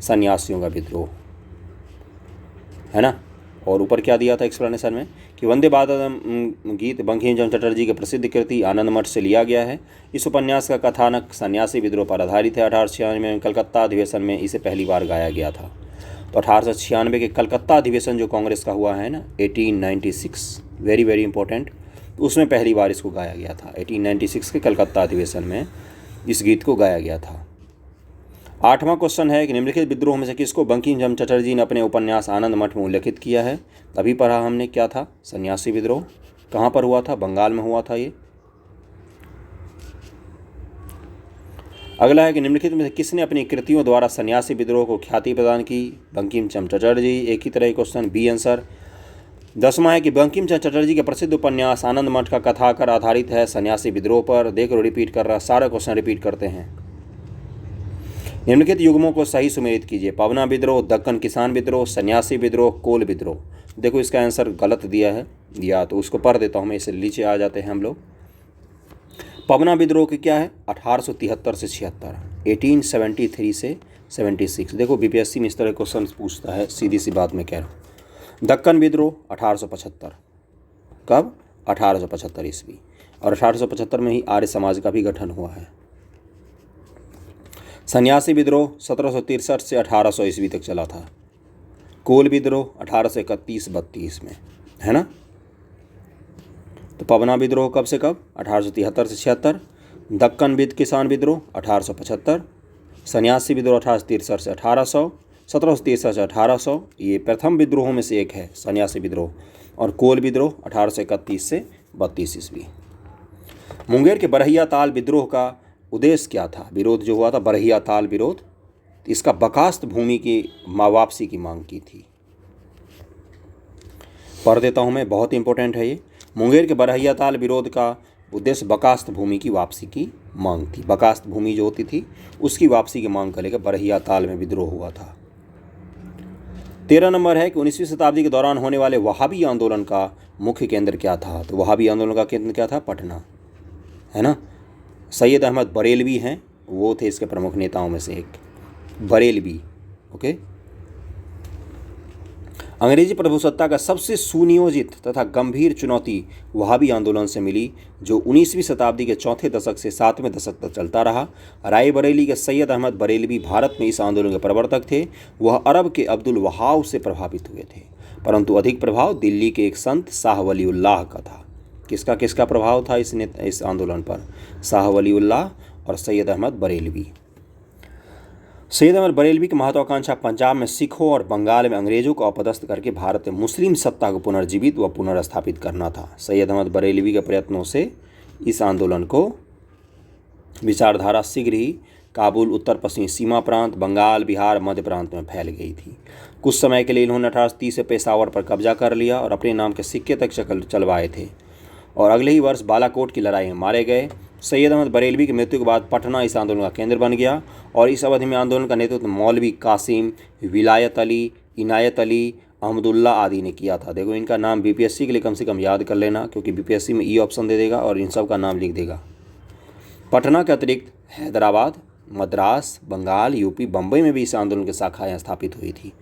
सन्यासियों का विद्रोह, है ना। और ऊपर क्या दिया था एक्सप्लेनेशन में कि वंदे मातरम गीत बंकिम चंद्र चटर्जी की प्रसिद्ध कृति आनंद मठ से लिया गया है। इस उपन्यास का कथानक सन्यासी विद्रोह पर आधारित है। 1896 में कलकत्ता अधिवेशन में इसे पहली बार गाया गया था। तो 1896 के कलकत्ता अधिवेशन जो कांग्रेस का हुआ है ना, 1896, वेरी वेरी इंपॉर्टेंट, तो उसमें पहली बार इसको गाया गया था। 1896 के कलकत्ता अधिवेशन में इस गीत को गाया गया था। 8वां क्वेश्चन है कि निम्नलिखित विद्रोह में से किसको बंकिम चंद्र चटर्जी ने अपने उपन्यास आनंद मठ में उल्लेखित किया है। तभी पढ़ा हमने, क्या था, सन्यासी विद्रोह। कहाँ पर हुआ था, बंगाल में हुआ था ये। अगला है कि निम्नलिखित में से किसने अपनी कृतियों द्वारा सन्यासी विद्रोह को ख्याति प्रदान की। बंकिम चंद्र चटर्जी। एक ही तरह क्वेश्चन, बी आंसर। 10वां है कि बंकिम चंद्र चटर्जी के प्रसिद्ध उपन्यास आनंद मठ का कथाकर आधारित है सन्यासी विद्रोह पर। देखो रिपीट कर रहा, सारा क्वेश्चन रिपीट करते हैं। निम्नलिखित युग्मों को सही सुमेलित कीजिए। पवना विद्रोह, दक्कन किसान विद्रोह, सन्यासी विद्रोह, कोल विद्रोह। देखो इसका आंसर गलत दिया तो उसको पढ़ देता हूँ मैं, इसे नीचे आ जाते हैं हम लोग। पवना विद्रोह की क्या है, 1873 से 76, 1873 से 76। देखो बीपीएससी में इस तरह क्वेश्चन पूछता है, सीधी सी बात मैं कह रहा हूँ। दक्कन विद्रोह 1875, कब, 1875 ईस्वी, और 1875 में ही आर्य समाज का भी गठन हुआ है। सन्यासी विद्रोह 1763 से 1800 ईस्वी तक चला था। कोल विद्रोह 1831-32 में, है ना। तो पवना विद्रोह कब से कब, 1873 से 76। दक्कन किसान विद्रोह 1875। सन्यासी विद्रोह 1863 से 1800, 1763 से 1800, ये प्रथम विद्रोहों में से एक है सन्यासी विद्रोह। और कोल विद्रोह 1831 से 32 ईस्वी। मुंगेर के बरहिया ताल विद्रोह का उद्देश्य क्या था, विरोध जो हुआ था बरहिया ताल विरोध, इसका बकास्त भूमि की वापसी की मांग की थी। पढ़ देता हूँ मैं, बहुत इंपॉर्टेंट है ये। मुंगेर के बरहिया ताल विरोध का उद्देश्य बकास्त भूमि की वापसी की मांग थी। बकास्त भूमि जो होती थी उसकी वापसी की मांग को लेकर बरहिया ताल में विद्रोह हुआ था। 13 नंबर है कि 19वीं शताब्दी के दौरान होने वाले वहाबी आंदोलन का मुख्य केंद्र क्या था। तो वहाबी आंदोलन का केंद्र क्या था, पटना, है ना। सैयद अहमद बरेलवी हैं, वो थे इसके प्रमुख नेताओं में से एक, बरेलवी। ओके। अंग्रेजी प्रभुसत्ता का सबसे सुनियोजित तथा गंभीर चुनौती वहाबी आंदोलन से मिली, जो 19वीं शताब्दी के चौथे दशक से 7वें दशक तक चलता रहा। रायबरेली के सैयद अहमद बरेलवी भारत में इस आंदोलन के प्रवर्तक थे। वह अरब के अब्दुल वहाब से प्रभावित हुए थे, परंतु अधिक प्रभाव दिल्ली के एक संत शाह वलीउल्लाह का था। किसका प्रभाव था इस आंदोलन पर, शाह वलीउल्लाह और सैयद अहमद बरेलवी। सैयद अहमद बरेलवी की महत्वाकांक्षा पंजाब में सिखों और बंगाल में अंग्रेजों को अपदस्थ करके भारत में मुस्लिम सत्ता को पुनर्जीवित व पुनर्स्थापित करना था। सैयद अहमद बरेलवी के प्रयत्नों से इस आंदोलन को विचारधारा शीघ्र ही काबुल, उत्तर पश्चिमी सीमा प्रांत, बंगाल, बिहार, मध्य प्रांत में फैल गई थी। कुछ समय के लिए इन्होंने 1830 से पेशावर पर कब्जा कर लिया और अपने नाम के सिक्के तक चलवाए थे, और अगले ही वर्ष बालाकोट की लड़ाई में मारे गए। सैयद अहमद बरेलवी की मृत्यु के बाद पटना इस आंदोलन का केंद्र बन गया, और इस अवधि में आंदोलन का नेतृत्व मौलवी कासिम, विलायत अली, इनायत अली, अहमदुल्ला आदि ने किया था। देखो इनका नाम बीपीएससी के लिए कम से कम याद कर लेना, क्योंकि बीपीएससी में ई ऑप्शन दे देगा और इन सब का नाम लिख देगा। पटना के अतिरिक्त हैदराबाद, मद्रास, बंगाल, यूपी, बम्बई में भी इस आंदोलन की शाखाएँ स्थापित हुई थी।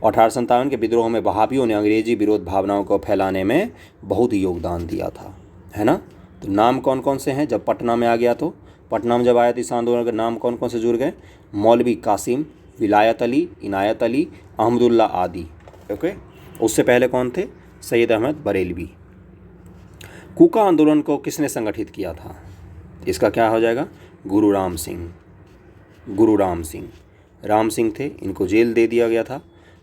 1857 के विद्रोह में वहाबियों ने अंग्रेजी विरोध भावनाओं को फैलाने में बहुत योगदान दिया था, है ना। तो नाम कौन कौन से हैं, जब पटना में आ गया तो पटना में जब आया तो इस आंदोलन के नाम कौन कौन से जुड़ गए, मौलवी कासिम, विलायत अली, इनायत अली, अहमदुल्ला आदि। ओके। उससे पहले कौन थे, सैयद अहमद बरेलवी। कूका आंदोलन को किसने संगठित किया था, इसका क्या हो जाएगा, गुरु राम सिंह। राम सिंह थे, इनको जेल दे दिया गया था।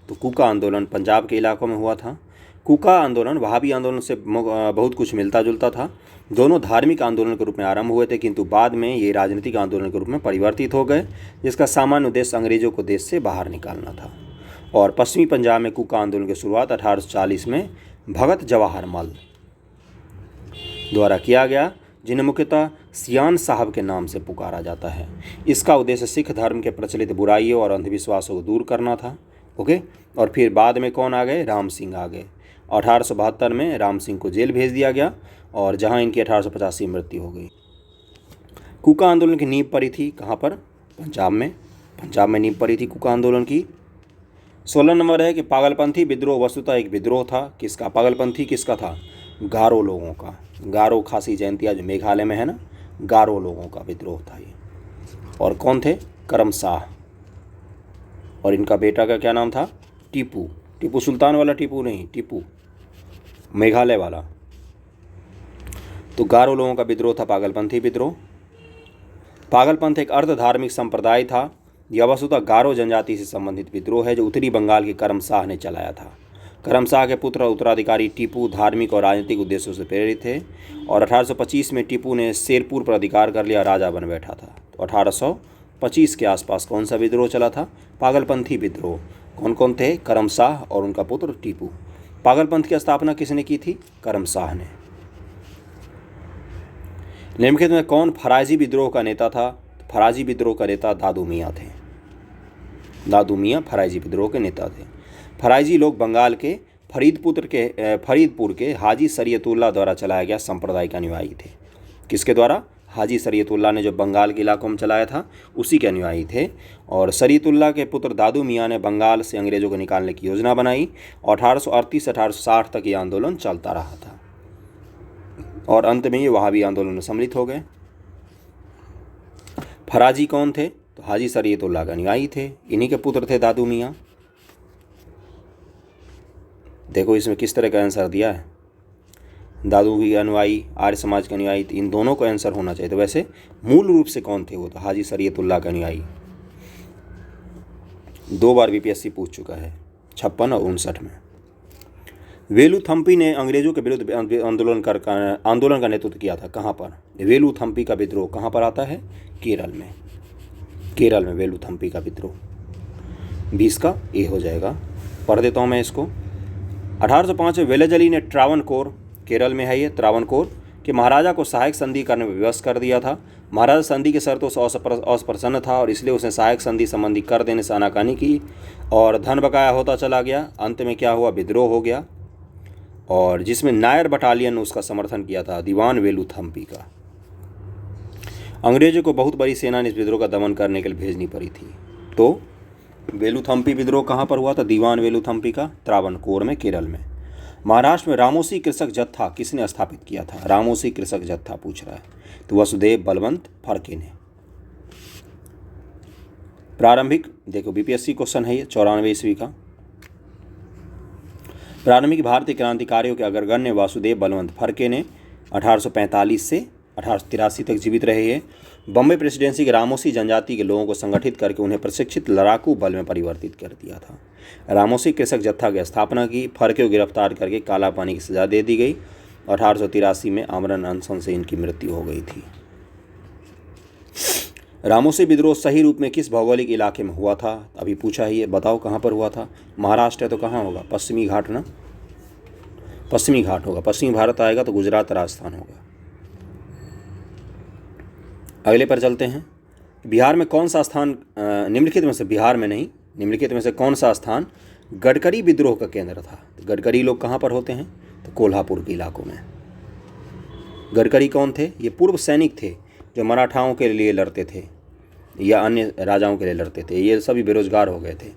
तो कूका आंदोलन पंजाब के इलाकों में हुआ था। कूका आंदोलन वहाबी आंदोलन से बहुत कुछ मिलता जुलता था। दोनों धार्मिक आंदोलन के रूप में आरंभ हुए थे, किंतु बाद में ये राजनीतिक आंदोलन के रूप में परिवर्तित हो गए, जिसका सामान्य उद्देश्य अंग्रेजों को देश से बाहर निकालना था। और पश्चिमी पंजाब में कूका आंदोलन की शुरुआत 1840 में भगत जवाहर मल द्वारा किया गया, जिन्हें मुख्यतः सियान साहब के नाम से पुकारा जाता है। इसका उद्देश्य सिख धर्म के प्रचलित बुराइयों और अंधविश्वासों को दूर करना था। ओके। और फिर बाद में कौन आ गए, राम सिंह आ गए। 1872 में राम सिंह को जेल भेज दिया गया, और जहां इनकी 1885 में मृत्यु हो गई। कूका आंदोलन की नींव पड़ी थी कहाँ पर, पंजाब में नींव पड़ी थी कूका आंदोलन की। 16 नंबर है कि पागलपंथी विद्रोह वस्तुतः एक विद्रोह था। किसका, पागलपंथी किसका था, गारो लोगों का। गारो खासी जयंतिया जो मेघालय में है ना, गारो लोगों का विद्रोह था ये। और कौन थे, करम शाह, और इनका बेटा का क्या नाम था, टीपू सुल्तान वाला टीपू नहीं, टीपू मेघालय वाला। तो गारो लोगों का विद्रोह था पागलपंथी विद्रोह। पागलपंथ एक अर्ध धार्मिक संप्रदाय था यह वस्तुतः गारो जनजाति से संबंधित विद्रोह है जो उत्तरी बंगाल के करमशाह ने चलाया था। करमशाह के पुत्र और उत्तराधिकारी टीपू धार्मिक और राजनीतिक उद्देश्यों से प्रेरित थे और 1825 में टीपू ने शेरपुर पर अधिकार कर लिया, राजा बन बैठा था। तो 1825 के आसपास कौन सा विद्रोह चला था? पागलपंथी विद्रोह। कौन कौन थे? करमशाह और उनका पुत्र टीपू। पागलपंथ की स्थापना किसने की थी? करमशाह ने। निम्नलिखित में कौन फराजी विद्रोह का नेता था? फराजी विद्रोह का नेता दादू मियाँ थे। दादू मियाँ फराजी विद्रोह के नेता थे। फराजी लोग बंगाल के फरीदपुर के हाजी शरीयतुल्लाह द्वारा चलाया गया सांप्रदायिक अनुयायी थे। किसके द्वारा? हाजी शरीयतुल्लाह ने जो बंगाल के इलाकों में चलाया था उसी के अनुयायी थे। और शरीयतुल्लाह के पुत्र दादू मियाँ ने बंगाल से अंग्रेजों को निकालने की योजना बनाई और 1838 से 1860 तक ये आंदोलन चलता रहा था और अंत में ये वहाबी आंदोलन में सम्मिलित हो गए। फराजी कौन थे? तो हाजी शरीयतुल्लाह के अनुयायी थे, इन्हीं के पुत्र थे दादू मियाँ। देखो इसमें किस तरह का आंसर दिया है। दादू के अनुयायी, आर्य समाज के अनुयायी, इन दोनों को आंसर होना चाहिए। तो वैसे मूल रूप से कौन थे? वो तो हाजी शरीयतुल्लाह के अनुयायी। 2 बार बीपीएससी पूछ चुका है, 56 और 59 में। वेलुथम्पी ने अंग्रेजों के विरुद्ध आंदोलन का नेतृत्व किया था। कहाँ पर? वेलुथम्पी का विद्रोह कहाँ पर आता है? केरल में। केरल में वेलुथम्पी का विद्रोह। 20 का ए हो जाएगा। पढ़ देता हूँ मैं इसको। 1805 में वेलजली ने ट्रावनकोर, केरल में है ये, ट्रावनकोर के महाराजा को सहायक संधि करने में विवश कर दिया था। महाराजा संधि की शर्तों से अप्रसन्न था और इसलिए उसने सहायक संधि संबंधी कर देने से आनाकानी की और धन बकाया होता चला गया। अंत में क्या हुआ? विद्रोह हो गया और जिसमें नायर बटालियन ने उसका समर्थन किया था, दीवान वेलुथम्पी का। अंग्रेजों को बहुत बड़ी सेना ने इस विद्रोह का दमन करने के लिए भेजनी पड़ी थी। तो वेलुथम्पी विद्रोह कहाँ पर हुआ था? दीवान वेलुथम्पी का त्रावणकोर में, केरल में। महाराष्ट्र में रामोसी कृषक जत्था किसने स्थापित किया था? रामोसी कृषक जत्था पूछ रहा है, तो वसुदेव बलवंत फड़के ने। प्रारंभिक, देखो बीपीएससी क्वेश्चन है ये, 94 ईस्वी का। प्रारंभिक भारतीय क्रांतिकारियों के अग्रगण्य वासुदेव बलवंत फड़के ने 1845 से 1883 तक जीवित रहे हैं। बम्बई प्रेसिडेंसी के रामोसी जनजाति के लोगों को संगठित करके उन्हें प्रशिक्षित लड़ाकू बल में परिवर्तित कर दिया था। रामोसी कृषक जत्था की स्थापना की। फड़के को गिरफ्तार करके काला पानी की सजा दे दी गई। 1883 में आमरण अनशन से इनकी मृत्यु हो गई थी। रामोसी विद्रोह सही रूप में किस भौगोलिक इलाके में हुआ था? अभी पूछा ही है, बताओ कहाँ पर हुआ था? महाराष्ट्र है तो कहाँ होगा? पश्चिमी घाट ना, पश्चिमी घाट होगा। पश्चिमी भारत आएगा तो गुजरात, राजस्थान होगा। अगले पर चलते हैं। बिहार में कौन सा स्थान, निम्नलिखित में से, बिहार में नहीं, निम्नलिखित में से कौन सा स्थान गडकरी विद्रोह का केंद्र था? तो गडकरी लोग कहाँ पर होते हैं? तो कोल्हापुर के इलाकों में। गडकरी कौन थे? ये पूर्व सैनिक थे जो मराठाओं के लिए लड़ते थे या अन्य राजाओं के लिए लड़ते थे। ये सभी बेरोजगार हो गए थे।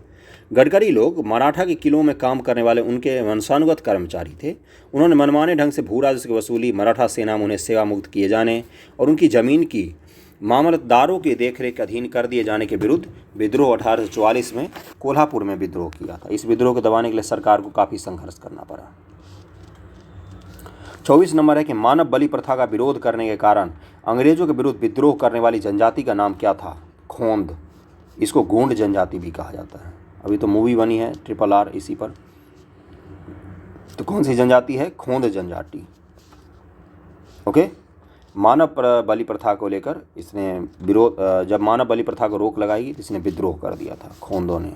गडकरी लोग मराठा के किलों में काम करने वाले उनके वंशानुगत कर्मचारी थे। उन्होंने मनमाने ढंग से भू राजस्व की वसूली, मराठा सेना में उन्हें सेवा मुक्त किए जाने और उनकी जमीन की मामलतदारों की देखरेख के अधीन कर दिए जाने के विरुद्ध विद्रोह 1844 में कोल्हापुर में विद्रोह किया था। इस विद्रोह को दबाने के लिए सरकार को काफ़ी संघर्ष करना पड़ा। 24 नंबर है कि मानव बलि प्रथा का विरोध करने के कारण अंग्रेजों के विरुद्ध विद्रोह करने वाली जनजाति का नाम क्या था? खोंद। इसको गोंड जनजाति भी कहा जाता है। अभी तो मूवी बनी है RRR इसी पर। तो कौन सी जनजाति है? खोंद जनजाति। ओके। मानव बलि प्रथा को लेकर इसने विरोध, जब मानव बलि प्रथा को रोक लगाई तो इसने विद्रोह कर दिया था खोंदों ने।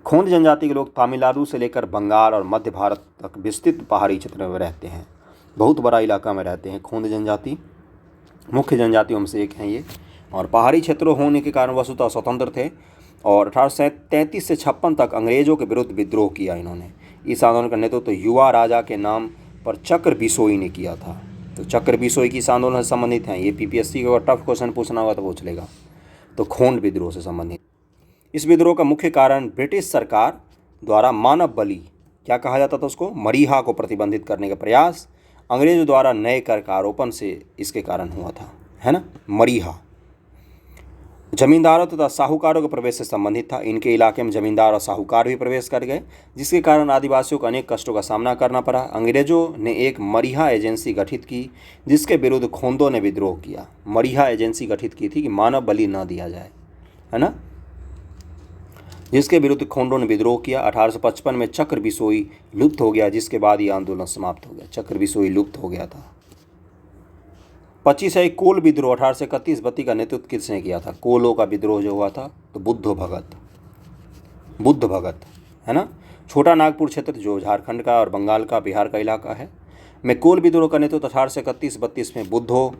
खोंद जनजाति के लोग तमिलनाडु से लेकर बंगाल और मध्य भारत तक विस्तृत पहाड़ी क्षेत्र में रहते हैं। बहुत बड़ा इलाका में रहते हैं खोंद जनजाति। मुख्य जनजातियों में से एक हैं ये और पहाड़ी क्षेत्रों होने के कारण वस्तुतः स्वतंत्र थे और 1833 से 56 तक अंग्रेजों के विरुद्ध विद्रोह किया इन्होंने। इस आंदोलन का नेतृत्व युवा राजा के नाम पर चक्र बिसोई ने किया था। तो चक्र बिसोई किस आंदोलन से संबंधित हैं? ये पीपीएससी को टफ क्वेश्चन पूछना होगा तो पूछ लेगा। तो खोंड विद्रोह से संबंधित। इस विद्रोह का मुख्य कारण ब्रिटिश सरकार द्वारा मानव बलि, क्या कहा जाता था उसको, मरीहा को प्रतिबंधित करने का प्रयास अंग्रेजों द्वारा नए कर का आरोपण से इसके कारण हुआ था, है ना। मरीहा जमींदारों तथा साहूकारों के प्रवेश से संबंधित था। इनके इलाके में जमींदार और साहूकार भी प्रवेश कर गए, जिसके कारण आदिवासियों को अनेक कष्टों का सामना करना पड़ा। अंग्रेजों ने एक मरीहा एजेंसी गठित की जिसके विरुद्ध खोंदों ने विद्रोह किया। मरीहा एजेंसी गठित की थी कि मानव बलि न दिया जाए, है ना। जिसके विरुद्ध खोंडों ने विद्रोह किया। 1855 में चक्र बिसोई लुप्त हो गया, जिसके बाद ये आंदोलन समाप्त हो गया। चक्र बिसोई लुप्त हो गया था। 25 है कोल विद्रोह। 1831-32 का नेतृत्व किसने किया था? कोलों का विद्रोह जो हुआ था, तो बुद्ध भगत है ना। छोटा नागपुर क्षेत्र जो झारखंड का और बंगाल का, बिहार का इलाका है, में कोल विद्रोह का नेतृत्व 1831-32 में बुद्धो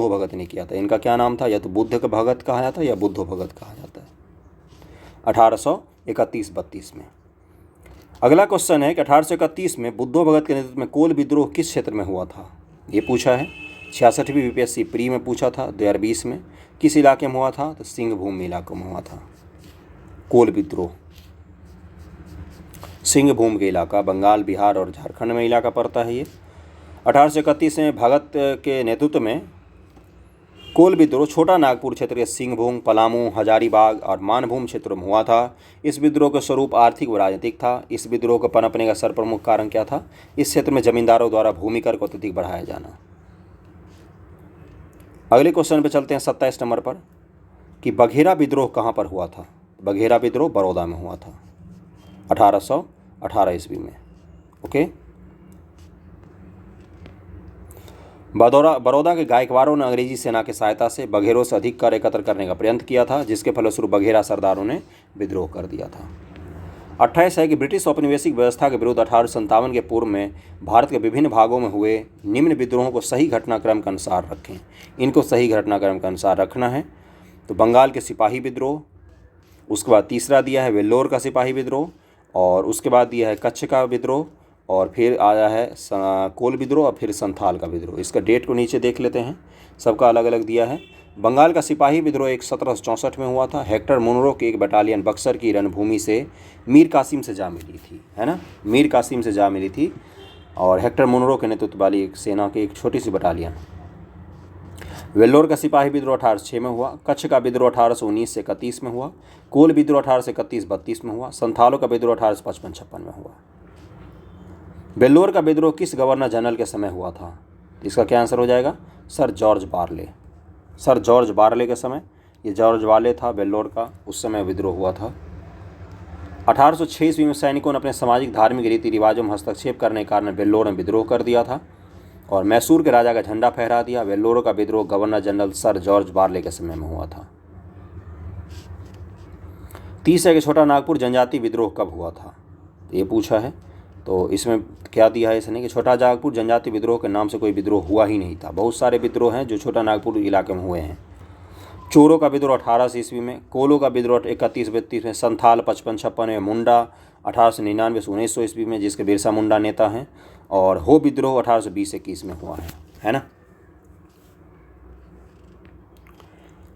भगत ने किया था। इनका क्या नाम था? या तो बुद्ध का भगत कहा जाता है या बुद्धो भगत कहा जाता है। 1831-32 में। अगला क्वेश्चन है कि 1831 में बुद्धो भगत के नेतृत्व में कोल विद्रोह किस क्षेत्र में हुआ था? ये पूछा है। 66वीं यूपीएससी प्री में पूछा था 2020 में। किस इलाके में हुआ था? तो सिंहभूम इलाकों में हुआ था कोल विद्रोह। सिंहभूम के इलाका बंगाल, बिहार और झारखंड में इलाका पड़ता है ये। 1831 में भगत के नेतृत्व में कोल विद्रोह छोटा नागपुर क्षेत्र के सिंहभूम, पलामू, हजारीबाग और मानभूम क्षेत्रों में हुआ था। इस विद्रोह का स्वरूप आर्थिक व राजनीतिक था। इस विद्रोह को पनपने का सर्वप्रमुख कारण क्या था? इस क्षेत्र में जमींदारों द्वारा भूमि कर को अत्यधिक बढ़ाया जाना। अगले क्वेश्चन पे चलते हैं 27 नंबर पर कि बघेरा विद्रोह कहाँ पर हुआ था? बघेरा विद्रोह बड़ौदा में हुआ था 1818 ईस्वी में। ओके। बड़ौदा के गायकवाड़ों ने अंग्रेजी सेना की सहायता से बघेरों से अधिक कर एकत्र करने का प्रयत्न किया था, जिसके फलस्वरूप बघेरा सरदारों ने विद्रोह कर दिया था। 28 है कि ब्रिटिश औपनिवेशिक व्यवस्था के विरुद्ध 1857 के पूर्व में भारत के विभिन्न भागों में हुए निम्न विद्रोहों को सही घटनाक्रम के अनुसार रखें। इनको सही घटनाक्रम के अनुसार रखना है। तो बंगाल के सिपाही विद्रोह, उसके बाद तीसरा दिया है वेल्लोर का सिपाही विद्रोह, और उसके बाद दिया है कच्छ का विद्रोह, और फिर आया है कोल विद्रोह, और फिर संथाल का विद्रोह। इसका डेट को नीचे देख लेते हैं, सबका अलग अलग दिया है। बंगाल का सिपाही विद्रोह 1764 में हुआ था। हेक्टर मुनरो की एक बटालियन बक्सर की रणभूमि से मीर कासिम से जा मिली थी, है ना। मीर कासिम से जा मिली थी, और हेक्टर मुनरो के नेतृत्व वाली एक सेना की एक छोटी सी बटालियन। वेल्लोर का सिपाही विद्रोह 1806 में हुआ। कच्छ का विद्रोह 1819 से 31 में हुआ। कोल विद्रोह 1831-32 में हुआ। संथालों का विद्रोह 1855-56 में हुआ। वेल्लोर का विद्रोह किस गवर्नर जनरल के समय हुआ था? इसका क्या आंसर हो जाएगा? Sir George Barlow. Sir George Barlow के समय, ये जॉर्ज बारले था वेल्लोर का, उस समय विद्रोह हुआ था। 1806 ईस्वी में सैनिकों ने अपने सामाजिक धार्मिक रीति रिवाजों में हस्तक्षेप करने के कारण वेल्लोर में विद्रोह कर दिया था और मैसूर के राजा का झंडा फहरा दिया। वेल्लोर का विद्रोह governor general sir George Barlow के समय में हुआ था। 30 है कि छोटा नागपुर जनजाति विद्रोह कब हुआ था? ये पूछा है। तो इसमें क्या दिया है इसने कि छोटा नागपुर जनजाति विद्रोह के नाम से कोई विद्रोह हुआ ही नहीं था। बहुत सारे विद्रोह हैं जो छोटा नागपुर इलाके में हुए हैं। चोरों का विद्रोह 1800 ईस्वी में, कोलों का विद्रोह 31-32 में, संथाल 55-56 में, मुंडा 1899 से 1900 ईस्वी में, जिसके बिरसा मुंडा नेता हैं, और हो विद्रोह 1820-21 में हुआ है ना।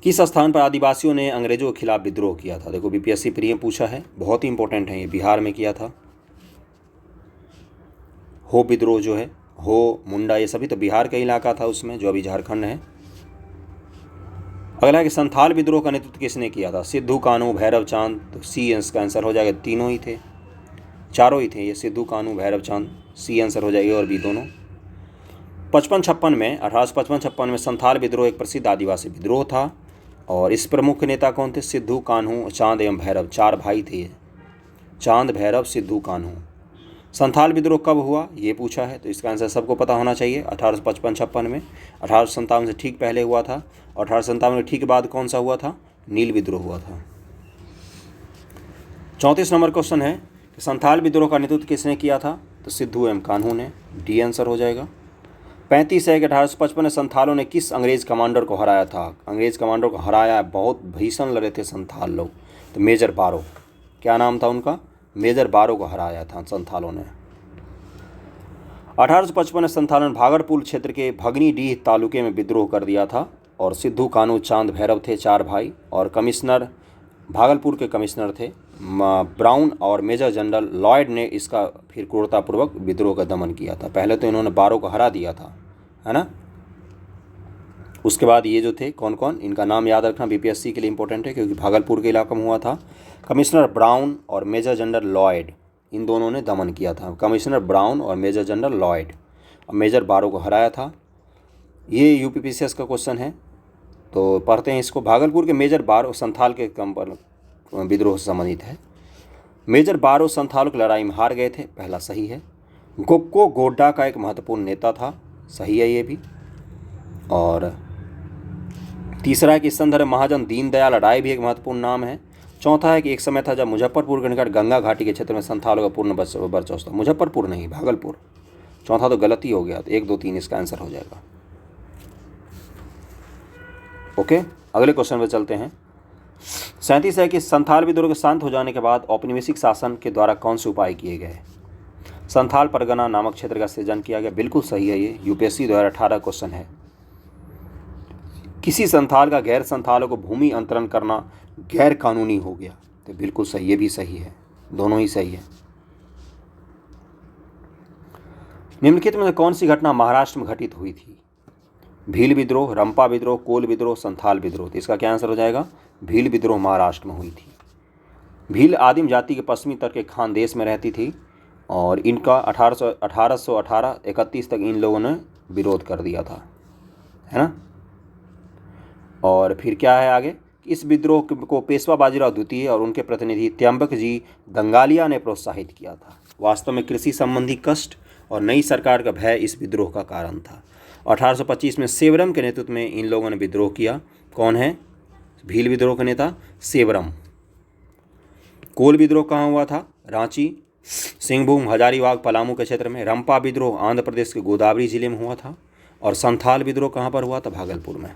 किस स्थान पर आदिवासियों ने अंग्रेजों के खिलाफ विद्रोह किया था? देखो बीपीएससी प्री में पूछा है, बहुत ही इंपॉर्टेंट है ये। बिहार में किया था। हो विद्रोह जो है, हो मुंडा, ये सभी तो बिहार का इलाका था उसमें, जो अभी झारखंड है। अगला है कि संथाल विद्रोह का नेतृत्व किसने किया था? सिद्धू कान्हू, भैरव चांद। तो सी इसका आंसर हो जाएगा। तीनों ही थे, चारों ही थे ये, सिद्धू कान्हू, भैरव चांद। सी आंसर हो जाएगी, और बी दोनों। 55-56 में, 1855-56 में संथाल विद्रोह एक प्रसिद्ध आदिवासी विद्रोह था, और इस प्रमुख नेता कौन थे? सिद्धू कान्हू, चांद एवं भैरव, चार भाई थे ये, चांद, भैरव, सिद्धू, कान्हू। संथाल विद्रोह कब हुआ? ये पूछा है, तो इसका आंसर सबको पता होना चाहिए। 1855-56 में। 1857 से ठीक पहले हुआ था, और 1857 के ठीक बाद कौन सा हुआ था? नील विद्रोह हुआ था। 34 नंबर क्वेश्चन है कि संथाल विद्रोह का नेतृत्व किसने किया था? तो सिद्धू एवं कान्हू ने। डी आंसर हो जाएगा। 35 है कि 1855 में संथालों ने किस अंग्रेज कमांडर को हराया था? अंग्रेज कमांडर को हराया, बहुत भीषण लड़े थे संथाल लोग। तो मेजर बारो, क्या नाम था उनका? मेजर बारो को हराया था संथालों ने। 1855 में संथालों ने भागलपुर क्षेत्र के भगनीडीह तालुके में विद्रोह कर दिया था, और सिद्धू, कान्हू, चांद, भैरव थे चार भाई, और कमिश्नर भागलपुर के कमिश्नर थे ब्राउन, और मेजर जनरल लॉयड ने इसका फिर क्रूरतापूर्वक विद्रोह का दमन किया था। पहले तो इन्होंने बारो को हरा दिया था, है ना। उसके बाद ये जो थे कौन कौन, इनका नाम याद रखना बीपीएससी के लिए इंपॉर्टेंट है, क्योंकि भागलपुर के इलाके में हुआ था। कमिश्नर ब्राउन और मेजर जनरल लॉयड, इन दोनों ने दमन किया था। कमिश्नर ब्राउन और मेजर जनरल लॉयड, और मेजर बारो को हराया था। ये यूपीपीसीएस का क्वेश्चन है, तो पढ़ते हैं इसको। भागलपुर के मेजर बारो संथाल के विद्रोह से संबंधित है। मेजर बारो संथाल की लड़ाई में हार गए थे, पहला सही है। गोक्को गोड्डा का एक महत्वपूर्ण नेता था, सही है ये भी। और तीसरा है कि संधर महाजन दीनदयाल अडाय भी एक महत्वपूर्ण नाम है। चौथा है कि एक समय था जब मुजफ्फरपुर के निकट गंगा घाटी के क्षेत्र में संथालों का पूर्ण वर्चस्व था। मुजफ्फरपुर नहीं, भागलपुर। चौथा तो गलती हो गया, तो 1 2 3 इसका आंसर हो जाएगा। ओके, अगले क्वेश्चन पे चलते हैं। 37 है कि संथाल विद्रोह के शांत हो जाने के बाद औपनिवेशिक शासन के द्वारा कौन से उपाय किए गए। संथाल परगना नामक क्षेत्र का सृजन किया गया, बिल्कुल सही है ये, यूपीएससी 2018 क्वेश्चन है। किसी संथाल का गैर संथालों को भूमि अंतरण करना गैर कानूनी हो गया, तो बिल्कुल सही, ये भी सही है, दोनों ही सही है। निम्नलिखित में से कौन सी घटना महाराष्ट्र में घटित हुई थी। भील विद्रोह, रंपा विद्रोह, कोल विद्रोह, संथाल विद्रोह। तो इसका क्या आंसर हो जाएगा, भील विद्रोह महाराष्ट्र में हुई थी। भील आदिम जाति के पश्चिमी तट के खानदेश में रहती थी और इनका 1818-31 तक इन लोगों ने विरोध कर दिया था, है ना। और फिर क्या है आगे, इस विद्रोह को पेशवा बाजीराव द्वितीय और उनके प्रतिनिधि त्र्यंबक जी दंगालिया ने प्रोत्साहित किया था। वास्तव में कृषि संबंधी कष्ट और नई सरकार का भय इस विद्रोह का कारण था। 1825 में सेवरम के नेतृत्व में इन लोगों ने विद्रोह किया। कौन है भील विद्रोह का नेता, सेवरम। कोल विद्रोह कहाँ हुआ था, रांची, सिंहभूम, हजारीबाग, पलामू के क्षेत्र में। रंपा विद्रोह आंध्र प्रदेश के गोदावरी जिले में हुआ था। और संथाल विद्रोह कहाँ पर हुआ था, भागलपुर में।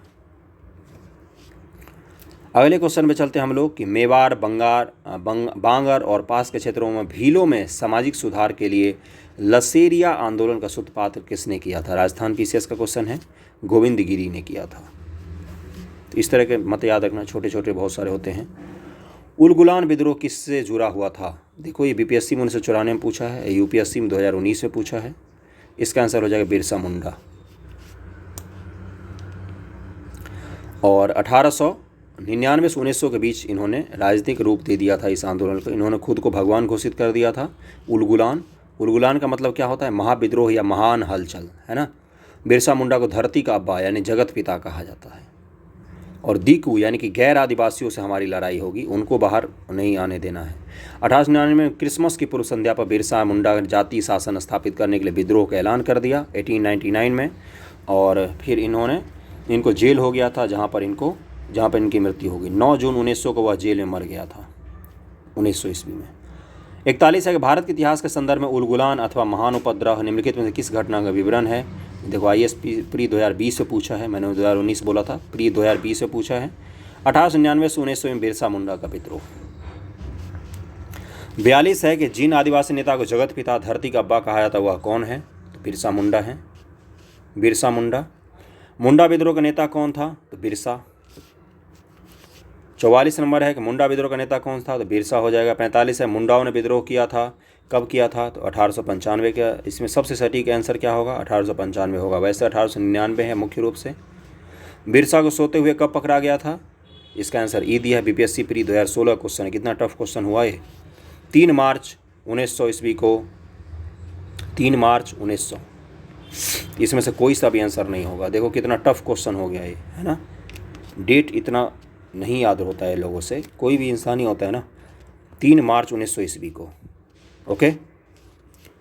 अगले क्वेश्चन पे चलते हैं हम लोग कि मेवाड़, बांगर और पास के क्षेत्रों में भीलों में सामाजिक सुधार के लिए लसेरिया आंदोलन का सूत्रपात किसने किया था। राजस्थान पीसीएस का क्वेश्चन है, गोविंद गिरी ने किया था। तो इस तरह के मत याद रखना, छोटे छोटे बहुत सारे होते हैं। उलगुलान विद्रोह किससे जुड़ा हुआ था। देखो ये बीपीएससी में 1994 में पूछा है, यूपीएससी में 2019 में पूछा है। इसका आंसर हो जाएगा बिरसा मुंडा। और 1899 से 1900 के बीच इन्होंने राजनीतिक रूप दे दिया था इस आंदोलन को। इन्होंने खुद को भगवान घोषित कर दिया था। उलगुलान का मतलब क्या होता है, महाविद्रोह या महान हलचल, है ना। बिरसा मुंडा को धरती का अब्बा यानी जगत पिता कहा जाता है। और दीकू यानी कि गैर आदिवासियों से हमारी लड़ाई होगी, उनको बाहर नहीं आने देना है। 1899 में क्रिसमस की पूर्व संध्या पर बिरसा मुंडा जाति शासन स्थापित करने के लिए विद्रोह का ऐलान कर दिया 1899 में। और फिर इनको जेल हो गया था, जहाँ पर इनकी मृत्यु होगी 9 जून 1900 को वह जेल में मर गया था, 1900 ईस्वी में। 41 है कि भारत के इतिहास के संदर्भ में उलगुलान अथवा महान उपद्रव निम्नलिखित में से किस घटना का विवरण है। देखो IAS प्री 2020 से पूछा है, मैंने 2019 बोला था, प्री 2020 से पूछा है। 1899 से 1900 में बिरसा मुंडा का विद्रोह। 42 है कि जिन आदिवासी नेता को जगत पिता धरती का अब्बा कहा जाता वह कौन है, तो बिरसा मुंडा है, बिरसा मुंडा। मुंडा विद्रोह का नेता कौन था, तो बिरसा। 44 नंबर है कि मुंडा विद्रोह का नेता कौन था, तो बिरसा हो जाएगा। 45 है मुंडाओं ने विद्रोह किया था, कब किया था, तो 1895 का। इसमें सबसे सटीक आंसर क्या होगा, 1895 होगा। वैसे 1899 है मुख्य रूप से। बिरसा को सोते हुए कब पकड़ा गया था, इसका आंसर ई दिया है, बीपीएससी प्री 2016 क्वेश्चन है। कितना टफ क्वेश्चन हुआ ये। 3 मार्च 1900 ईस्वी को, 3 मार्च 1900। इसमें से कोई सा भी आंसर नहीं होगा। देखो कितना टफ क्वेश्चन हो गया ये, है ना। डेट इतना नहीं याद होता है लोगों से, कोई भी इंसान ही होता है ना। 3 मार्च 1900 ईस्वी को। ओके,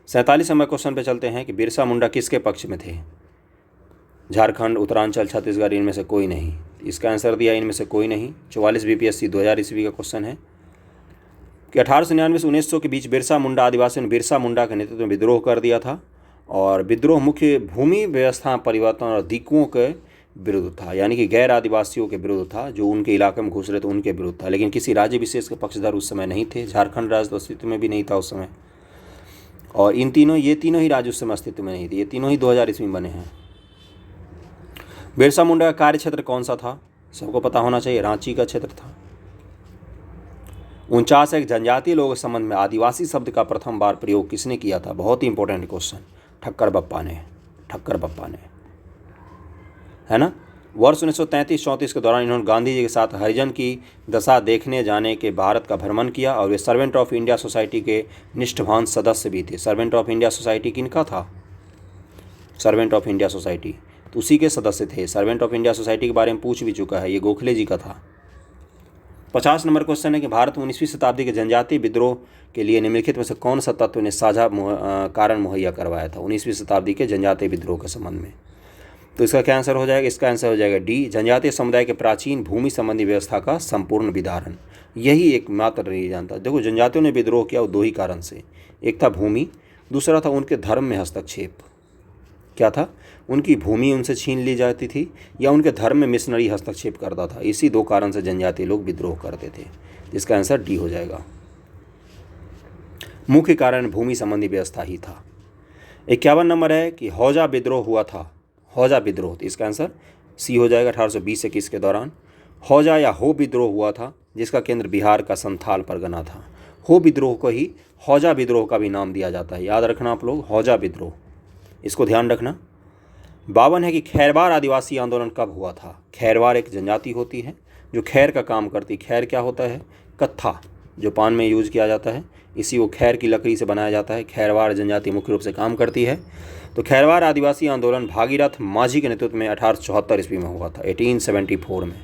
47 नंबर क्वेश्चन पे चलते हैं कि बिरसा मुंडा किसके पक्ष में थे। झारखंड, उत्तरांचल, छत्तीसगढ़, इनमें से कोई नहीं। इसका आंसर दिया इनमें से कोई नहीं। 44 बीपीएससी 2000 ईस्वी का क्वेश्चन है कि 1899 से 1900 के बीच बिरसा मुंडा आदिवासियों ने बिरसा मुंडा के नेतृत्व में विद्रोह कर दिया था। और विद्रोह मुख्य भूमि व्यवस्था परिवर्तन और दीकुओं के विरुद्ध था, यानी कि गैर आदिवासियों के विरुद्ध था, जो उनके इलाके में घुस रहे थे उनके विरुद्ध था। लेकिन किसी राज्य विशेष के पक्षधर उस समय नहीं थे। झारखंड राज्य अस्तित्व में भी नहीं था उस समय। और ये तीनों ही राज्य उस समय अस्तित्व में नहीं थे। ये तीनों ही 2000 ईस्वी में बने हैं। बिरसा मुंडा का कार्य क्षेत्र कौन सा था, सबको पता होना चाहिए, रांची का क्षेत्र था। 49 एक जनजातीय लोगों के संबंध में आदिवासी शब्द का प्रथम बार प्रयोग किसने किया था। बहुत ही इंपॉर्टेंट क्वेश्चन, ठक्कर बप्पा ने, है ना। वर्ष 1933-34 के दौरान इन्होंने गांधी जी के साथ हरिजन की दशा देखने जाने के भारत का भ्रमण किया। और वे सर्वेंट ऑफ इंडिया सोसाइटी के निष्ठावान सदस्य भी थे। सर्वेंट ऑफ इंडिया सोसाइटी किनका था, सर्वेंट ऑफ इंडिया सोसाइटी, तो उसी के सदस्य थे। सर्वेंट ऑफ इंडिया सोसाइटी के बारे में पूछ भी चुका है, ये गोखले जी का था। 50 नंबर क्वेश्चन है कि भारत में 19वीं शताब्दी के जनजातीय विद्रोह के लिए निम्नलिखित में से कौन सा तत्व ने साझा कारण मुहैया करवाया था 19वीं शताब्दी के जनजातीय विद्रोह के संबंध में। तो इसका क्या आंसर हो जाएगा? इसका आंसर हो जाएगा डी, जनजातीय समुदाय के प्राचीन भूमि संबंधी व्यवस्था का संपूर्ण विदारण। यही एक मात्र नहीं जानता। देखो, जनजातियों ने विद्रोह किया दो ही कारण से, एक था भूमि, दूसरा था उनके धर्म में हस्तक्षेप। क्या था? उनकी भूमि उनसे छीन ली जाती थी या उनके धर्म में मिशनरी हस्तक्षेप करता था। इसी दो कारण से जनजातीय लोग विद्रोह करते थे। इसका आंसर डी हो जाएगा। मुख्य कारण भूमि संबंधी व्यवस्था ही था। 51 नंबर है कि हौजा विद्रोह हुआ था। हौजा विद्रोह, तो इसका आंसर सी हो जाएगा। 1820-21 के दौरान हौजा या हो विद्रोह हुआ था, जिसका केंद्र बिहार का संथाल परगना था। हो विद्रोह को ही हौजा विद्रोह का भी नाम दिया जाता है। याद रखना आप लोग, हौजा विद्रोह, इसको ध्यान रखना। 52 है कि खैरवार आदिवासी आंदोलन कब हुआ था। खैरवार एक जनजाति होती है जो खैर का काम करती। खैर क्या होता है? कत्था, जो पान में यूज किया जाता है, इसी को खैर की लकड़ी से बनाया जाता है। खैरवार जनजाति मुख्य रूप से काम करती है। तो खैरवार आदिवासी आंदोलन भागीरथ माझी के नेतृत्व में 1874 ईस्वी में हुआ था, 1874 में।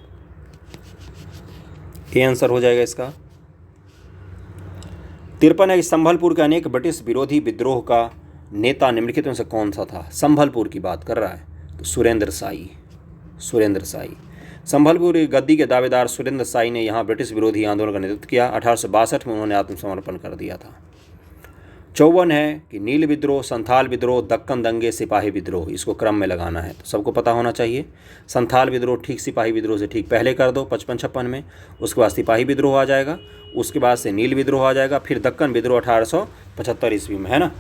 ये आंसर हो जाएगा इसका। 53 है कि संभलपुर के अनेक ब्रिटिश विरोधी विद्रोह का नेता निम्नलिखित में से कौन सा था। संभलपुर की बात कर रहा है, तो सुरेंद्र साई। सुरेंद्र साई, संभलपुर की गद्दी के दावेदार सुरेंद्र साई ने यहाँ ब्रिटिश विरोधी आंदोलन का नेतृत्व किया। 1862 में उन्होंने आत्मसमर्पण कर दिया था। 54 है कि नील विद्रोह, संथाल विद्रोह, दक्कन दंगे, सिपाही विद्रोह। इसको क्रम में लगाना है, तो सबको पता होना चाहिए। संथाल विद्रोह ठीक सिपाही विद्रोह से ठीक पहले कर दो 55-56 में, उसके बाद सिपाही विद्रोह आ जाएगा, उसके बाद से नील विद्रोह आ जाएगा, फिर दक्कन विद्रोह 1875 ईस्वी में, है ना।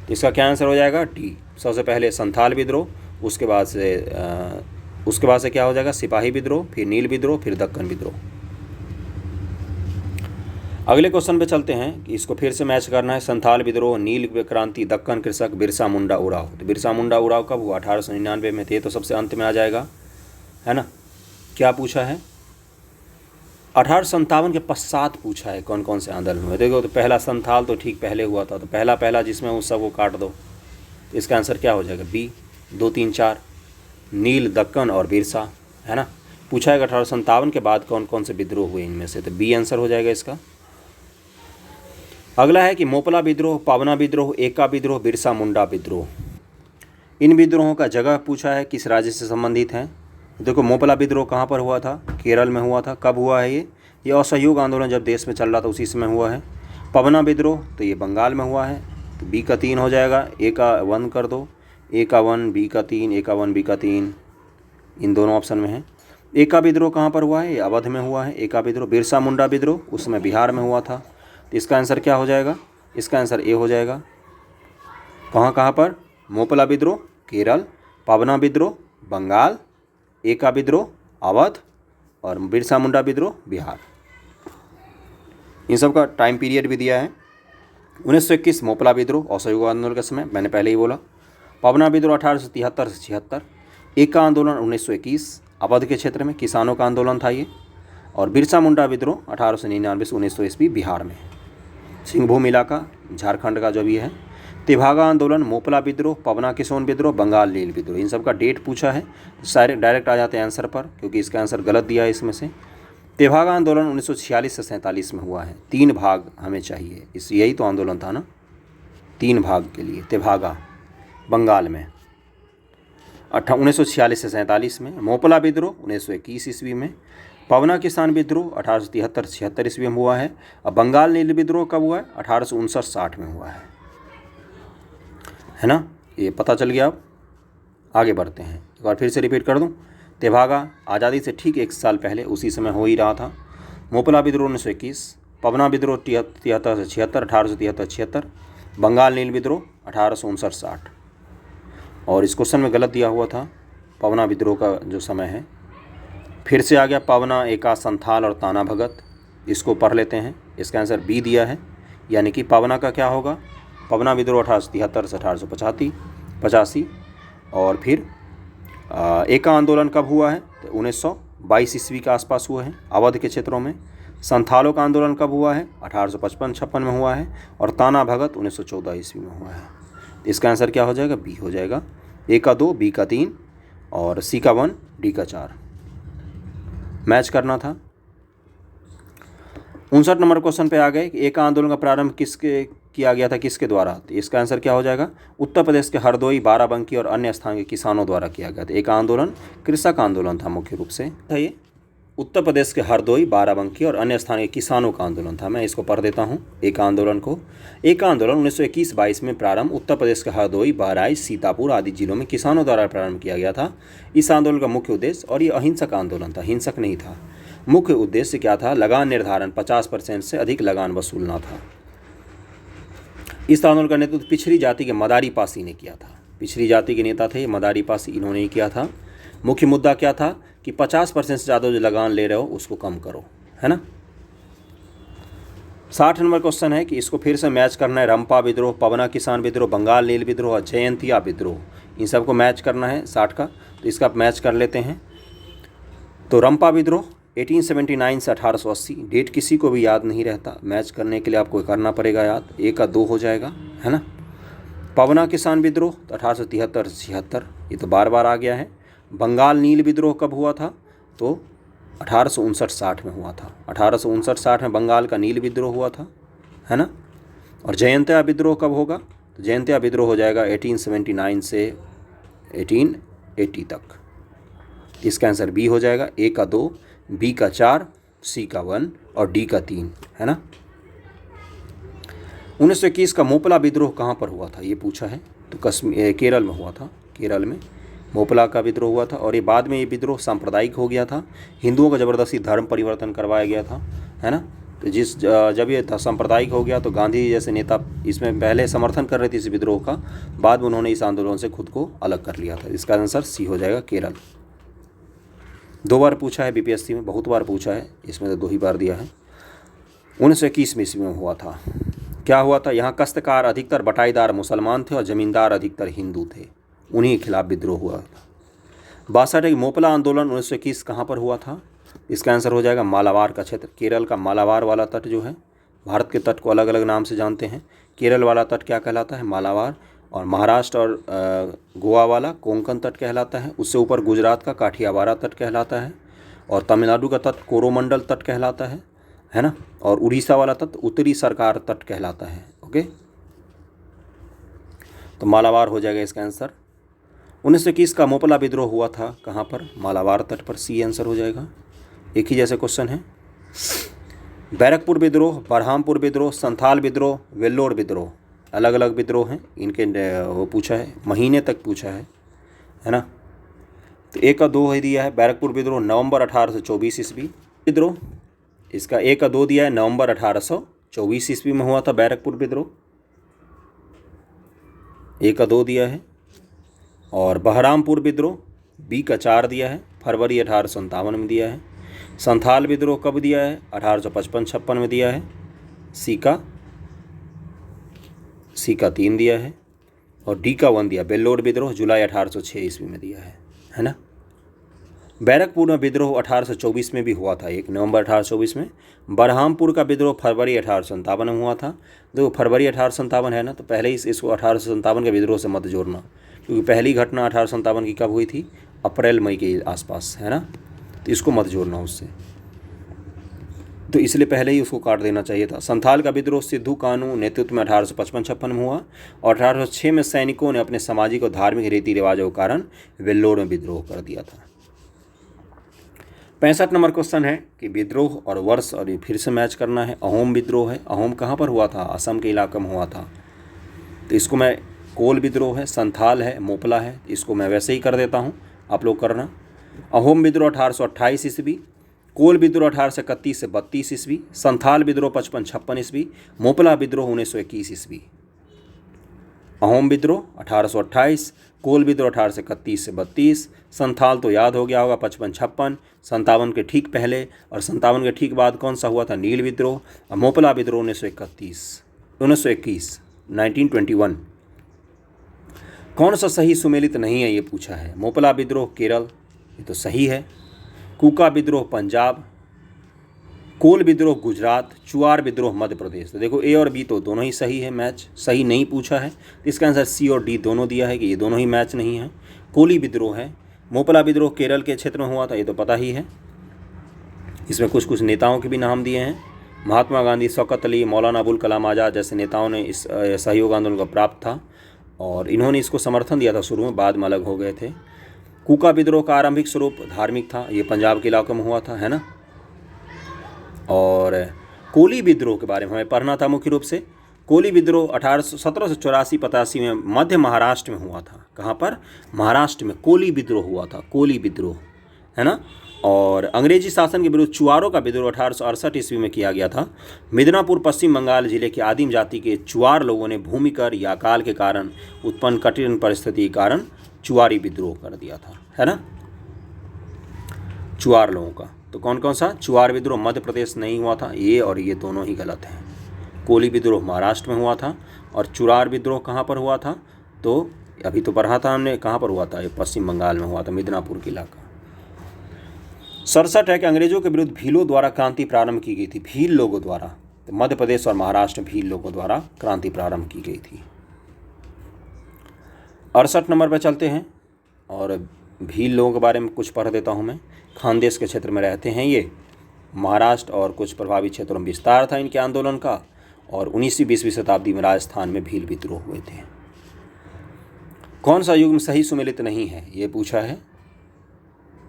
तो इसका क्या आंसर हो जाएगा? डी। सबसे पहले संथाल विद्रोह, उसके बाद से क्या हो जाएगा? सिपाही विद्रोह, फिर नील विद्रोह, फिर दक्कन विद्रोह। अगले क्वेश्चन पे चलते हैं कि इसको फिर से मैच करना है। संथाल विद्रोह, नील क्रांति, दक्कन कृषक, बिरसा मुंडा उड़ाव। तो बिरसा मुंडा उड़ाव कब हुआ? 1899 में थे, तो सबसे अंत में आ जाएगा, है ना। क्या पूछा है? 1857 के पश्चात पूछा है कौन कौन से आंदोलन हुए। देखो, तो पहला संथाल तो ठीक पहले हुआ था, तो पहला जिसमें उस सबको काट दो। तो इसका आंसर क्या हो जाएगा? बी, 2, 3, 4, नील, दक्कन और बिरसा, है ना। पूछा है 1857 के बाद कौन कौन से विद्रोह हुए इनमें से, तो बी आंसर हो जाएगा इसका। अगला है कि मोपला विद्रोह, पावना विद्रोह, एका विद्रोह, बिरसा मुंडा विद्रोह। इन विद्रोहों का जगह पूछा है, किस राज्य से संबंधित हैं। देखो, मोपला विद्रोह कहाँ पर हुआ था? केरल में हुआ था। कब हुआ है ये असहयोग आंदोलन जब देश में चल रहा था उसी समय हुआ है। पवना विद्रोह, तो ये बंगाल में हुआ है, तो बी का 3 हो जाएगा। ए का 1 कर दो, ए का 1, बी का 3, ए का 1, बी का 3, इन दोनों ऑप्शन में है। एका विद्रोह कहाँ पर हुआ है? ये अवध में हुआ है एका विद्रोह। बिरसा मुंडा विद्रोह उस समय बिहार में हुआ था। तो इसका आंसर क्या हो जाएगा? इसका आंसर ए हो जाएगा। कहाँ पर? मोपला विद्रोह केरल, पवना विद्रोह बंगाल, एका विद्रोह अवध और बिरसा मुंडा विद्रोह बिहार। इन सब का टाइम पीरियड भी दिया है। 1921 मोपला विद्रोह असहयोग आंदोलन के समय, मैंने पहले ही बोला। पवना विद्रोह 1873 से 76। एका आंदोलन 1921 अवध के क्षेत्र में किसानों का आंदोलन था ये। और बिरसा मुंडा विद्रोह 1899 से 1900 ईस्वी बिहार में, सिंहभूम इलाका झारखंड का जो भी है। तेभागा आंदोलन, मोपला विद्रोह, पवना किसोन विद्रोह, बंगाल नील विद्रोह। इन सब का डेट पूछा है, सारे डायरेक्ट आ जाते हैं आंसर पर, क्योंकि इसका आंसर गलत दिया है इसमें से। तेभागा आंदोलन 1946 से 47 में हुआ है। 3 भाग हमें चाहिए, यही तो आंदोलन था ना, 3 भाग के लिए। तेभागा बंगाल में 1946 से 47 में, मोपला विद्रोह 1921 ईस्वी में, पवना किसान विद्रोह 1873 से 76 ईस्वी में हुआ है। और बंगाल नील विद्रोह कब हुआ है? 1859-60 में हुआ है ना। ये पता चल गया। अब आगे बढ़ते हैं, एक बार फिर से रिपीट कर दूं। तेभागा आज़ादी से ठीक 1 साल पहले उसी समय हो ही रहा था। मोपला विद्रोह 1921, पवना विद्रोह 73 से 76, 1873-76, बंगाल नील विद्रोह 1859-60। और इस क्वेश्चन में गलत दिया हुआ था पवना विद्रोह का जो समय है। फिर से आ गया पवना, एका, संथाल और ताना भगत। इसको पढ़ लेते हैं। इसका आंसर बी दिया है, यानी कि पवना का क्या होगा? पवना विद्रोह 1873 से 1885। और फिर एका आंदोलन कब हुआ है? तो 1922 ईस्वी के आसपास हुआ है अवध के क्षेत्रों में। संथालों का आंदोलन कब हुआ है? 1855-56 में हुआ है। और ताना भगत 1914 ईस्वी में हुआ है। इसका आंसर क्या हो जाएगा? बी हो जाएगा। ए का 2, बी का 3 और सी का 1, डी का 4 मैच करना था। 59 नंबर क्वेश्चन पे आ गए कि एक आंदोलन का प्रारंभ किसके किया गया था, किसके द्वारा? तो इसका आंसर क्या हो जाएगा? उत्तर प्रदेश के हरदोई, बाराबंकी और अन्य स्थान के किसानों द्वारा किया गया था। एक आंदोलन कृषक आंदोलन था, मुख्य रूप से था ये। उत्तर प्रदेश के हरदोई, बाराबंकी और अन्य स्थान के किसानों का आंदोलन था। मैं इसको पढ़ देता हूँ एक आंदोलन को। एक आंदोलन 1921-22 में प्रारंभ उत्तर प्रदेश के हरदोई, बहराइच, सीतापुर आदि जिलों में किसानों द्वारा प्रारंभ किया गया था। इस आंदोलन का मुख्य उद्देश्य, और ये अहिंसक आंदोलन था, हिंसक नहीं था, मुख्य उद्देश्य क्या था? लगान निर्धारण, 50% से अधिक लगान वसूलना था। इस आंदोलन का नेतृत्व पिछड़ी जाति के मदारी पासी ने किया था। पिछड़ी जाति के नेता थे मदारी पासी, इन्होंने ही किया था। मुख्य मुद्दा क्या था कि 50% से ज़्यादा जो लगान ले रहे हो उसको कम करो, है ना। 60 नंबर क्वेश्चन है कि इसको फिर से मैच करना है। रंपा विद्रोह, पवना किसान विद्रोह, बंगाल नील विद्रोह, जयंतिया विद्रोह, इन सबको मैच करना है 60 का। तो इसका मैच कर लेते हैं। तो रंपा विद्रोह 1879 से 1880, डेट किसी को भी याद नहीं रहता, मैच करने के लिए आपको करना पड़ेगा याद, 1 का 2 हो जाएगा, है ना। पवना किसान विद्रोह 1873 से 76, ये तो बार बार आ गया है। बंगाल नील विद्रोह कब हुआ था? तो 1859-60 में हुआ था। 1859-60 में बंगाल का नील विद्रोह हुआ था, है ना। और जयंतिया विद्रोह कब होगा? तो जयंतिया विद्रोह हो जाएगा 1879 से 1880 तक। इसका आंसर बी हो जाएगा। ए का 2, बी का 4, सी का 1 और डी का 3, है ना। 1921 का मोपला विद्रोह कहाँ पर हुआ था, ये पूछा है। तो केरल में हुआ था। केरल में मोपला का विद्रोह हुआ था। और ये बाद में ये विद्रोह सांप्रदायिक हो गया था, हिंदुओं का ज़बरदस्ती धर्म परिवर्तन करवाया गया था, है ना। तो जब ये सांप्रदायिक हो गया तो गांधी जैसे नेता इसमें पहले समर्थन कर रहे थे इस विद्रोह का, बाद में उन्होंने इस आंदोलन से खुद को अलग कर लिया था। इसका आंसर सी हो जाएगा, केरल। 2 बार पूछा है बीपीएससी में, बहुत बार पूछा है, इसमें तो 2 ही बार दिया है। 1921 में ईस्वी में हुआ था। क्या हुआ था? यहाँ काश्तकार अधिकतर बटाईदार मुसलमान थे और जमींदार अधिकतर हिंदू थे, उन्हीं के खिलाफ विद्रोह हुआ था। 62 एक मोपला आंदोलन 1921 कहाँ पर हुआ था? इसका आंसर हो जाएगा मालाबार का क्षेत्र, केरल का मालाबार वाला तट जो है, भारत के तट को अलग अलग नाम से जानते हैं। केरल वाला तट क्या कहलाता है? मालाबार। और महाराष्ट्र और गोवा वाला कोंकण तट कहलाता है। उससे ऊपर गुजरात का काठियावाड़ तट कहलाता है। और तमिलनाडु का तट कोरोमंडल तट कहलाता है ना। और उड़ीसा वाला तट उत्तरी सरकार तट कहलाता है। ओके, तो मालाबार हो जाएगा इसका आंसर। 1921 का मोपला विद्रोह हुआ था कहाँ पर? मालाबार तट पर, सी आंसर हो जाएगा। एक ही जैसे क्वेश्चन है। बैरकपुर विद्रोह, बरहामपुर विद्रोह, संथाल विद्रोह, वेल्लोर विद्रोह, अलग अलग विद्रोह हैं इनके, वो पूछा है, महीने तक पूछा है ना। तो 1 का 2 है दिया है। बैरकपुर विद्रोह नवंबर 1824 ईस्वी। विद्रोह इसका 1 का 2 दिया है, नवंबर 1824 ईस्वी में हुआ था बैरकपुर विद्रोह, 1 का 2 दिया है। और बहरामपुर विद्रोह बी का 4 दिया है, फरवरी 1857 में दिया है। संथाल विद्रोह कब दिया है? 1855-56 में दिया है, सी का 3 दिया है। और डी का 1 दिया। बेल्लोर विद्रोह जुलाई 1806 ईस्वी में दिया है ना। बैरकपुर में विद्रोह 1824 में भी हुआ था, 1 नवंबर 1824 में। बरहामपुर का विद्रोह फरवरी 1857 में हुआ था। देखो फरवरी 1857 है ना, तो पहले ही इसको 1857 के विद्रोह से मत जोड़ना, क्योंकि पहली घटना 1857 की कब हुई थी? अप्रैल मई के आसपास, है ना। तो इसको मत जोड़ना उससे, तो इसलिए पहले ही उसको काट देना चाहिए था। संथाल का विद्रोह सिद्धू कानू नेतृत्व में 1855-56 में हुआ। और 1806 में सैनिकों ने अपने सामाजिक और धार्मिक रीति रिवाजों के कारण वेल्लोर में विद्रोह कर दिया था। 65 नंबर क्वेश्चन है कि विद्रोह और वर्ष, और ये फिर से मैच करना है। अहोम विद्रोह है, अहोम कहाँ पर हुआ था? असम के इलाके में हुआ था। तो इसको मैं, कोल विद्रोह है, संथाल है, मोपला है, इसको मैं वैसे ही कर देता हूँ, आप लोग करना। अहोम विद्रोह 1828 ईस्वी, कोल विद्रोह 1831 से 32 ईस्वी, संथाल विद्रोह 55-56 ईस्वी, मोपला विद्रोह 1921 ईस्वी। अहोम विद्रोह 1828, कोल विद्रोह 1831 से 32, संथाल तो याद हो गया होगा 55-56, 57 के ठीक पहले, और 57 के ठीक बाद कौन सा हुआ था? नील विद्रोह। और मोपला विद्रोह 1921 1921। कौन सा सही सुमेलित नहीं है, ये पूछा है। मोपला विद्रोह केरल, ये तो सही है। कूका विद्रोह पंजाब, कोल विद्रोह गुजरात, चुआर विद्रोह मध्य प्रदेश। तो देखो ए और बी तो दोनों ही सही है, मैच सही नहीं पूछा है। इसका आंसर सी और डी दोनों दिया है कि ये दोनों ही मैच नहीं है। कोली विद्रोह है। मोपला विद्रोह केरल के क्षेत्र में हुआ था, ये तो पता ही है। इसमें कुछ नेताओं के भी नाम दिए हैं, महात्मा गांधी, शौकत अली, मौलाना अबुल कलाम आज़ाद जैसे नेताओं ने इस सहयोग आंदोलन को प्राप्त था और इन्होंने इसको समर्थन दिया था शुरू में, बाद में अलग हो गए थे। कूका विद्रोह का आरंभिक स्वरूप धार्मिक था, ये पंजाब के इलाके में हुआ था, है ना। और कोली विद्रोह के बारे में हमें पढ़ना था मुख्य रूप से। कोली विद्रोह 1784-85 में मध्य महाराष्ट्र में हुआ था। कहाँ पर? महाराष्ट्र में कोली विद्रोह हुआ था, कोली विद्रोह, है ना। और अंग्रेजी शासन के विरुद्ध चुआरों का विद्रोह 1868 ईस्वी में किया गया था। मिदनापुर पश्चिम बंगाल जिले के आदिम जाति के चुआर लोगों ने भूमि कर या अकाल के कारण उत्पन्न कठिन परिस्थिति के कारण चुआरी विद्रोह कर दिया था, है ना, चुआर लोगों का। तो कौन कौन सा? चुआर विद्रोह मध्य प्रदेश नहीं हुआ था, ये और ये दोनों ही गलत हैं। कोली विद्रोह महाराष्ट्र में हुआ था और चुआर विद्रोह कहाँ पर हुआ था? तो अभी तो पढ़ा था हमने, कहाँ पर हुआ था? ये पश्चिम बंगाल में हुआ था, मिदनापुर के इलाका। 67 है कि अंग्रेजों के विरुद्ध भीलों द्वारा क्रांति प्रारंभ की गई थी, भील लोगों द्वारा। तो मध्य प्रदेश और महाराष्ट्र में भील लोगों द्वारा क्रांति प्रारंभ की गई थी। 68 नंबर पर चलते हैं और भील लोगों के बारे में कुछ पढ़ देता हूँ मैं। खानदेश के क्षेत्र में रहते हैं ये, महाराष्ट्र और कुछ प्रभावित क्षेत्रों में विस्तार था इनके आंदोलन का और 19वीं-20वीं शताब्दी में राजस्थान में भील विद्रोह हुए थे। कौन सा युग में सही सुमेलित नहीं है, ये पूछा है।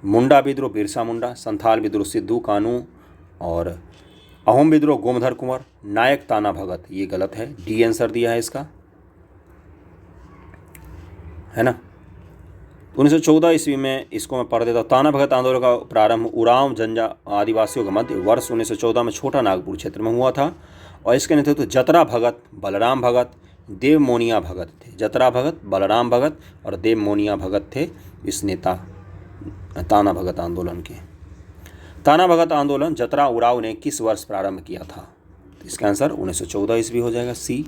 मुंडा विद्रोह बिरसा मुंडा, संथाल विद्रोह सिद्धू कानू और अहोम विद्रोह गोमधर कुंवर, नायक ताना भगत, ये गलत है, डी आंसर दिया है इसका, है ना। 1914 ईस्वी में इसको मैं पढ़ देता हूँ। ताना भगत आंदोलन का प्रारंभ उरांव जनजा आदिवासियों के मध्य वर्ष 1914 में छोटा नागपुर क्षेत्र में हुआ था और इसके नेतृत्व जतरा भगत, बलराम भगत, देव मोनिया भगत थे। जतरा भगत, बलराम भगत और देव मोनिया भगत थे इस नेता ताना भगत आंदोलन के। ताना भगत आंदोलन जतरा उराव ने किस वर्ष प्रारंभ किया था? तो इसका आंसर 1914 ईस्वी हो जाएगा, सी।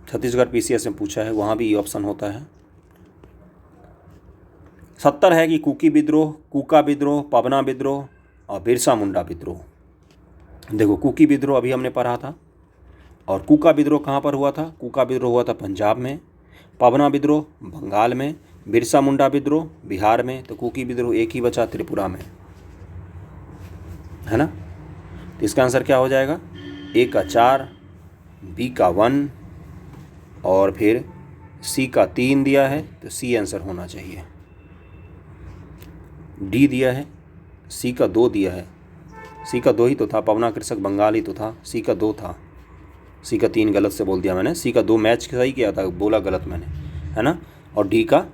छत्तीसगढ़ पीसीएस में पूछा है, वहाँ भी ये ऑप्शन होता है। 70 है कि कुकी विद्रोह, कूका विद्रोह, पवना विद्रोह और बिरसा मुंडा विद्रोह। देखो कुकी विद्रोह अभी हमने पढ़ा था और कूका विद्रोह कहाँ पर हुआ था? कूका विद्रोह हुआ था पंजाब में, पवना विद्रोह बंगाल में, बिरसा मुंडा विद्रोह बिहार में, तो कुकी विद्रोह एक ही बचा त्रिपुरा में, है ना। तो इसका आंसर क्या हो जाएगा? ए का 4, बी का 1 और फिर सी का 3 दिया है, तो सी आंसर होना चाहिए। डी दिया है, सी का 2 दिया है, सी का 2 ही तो था, पवना कृषक बंगाल ही तो था, सी का 2 था, सी का 3 गलत से बोल दिया मैंने, सी का 2 मैच सही किया था, बोला गलत मैंने, है ना। और डी का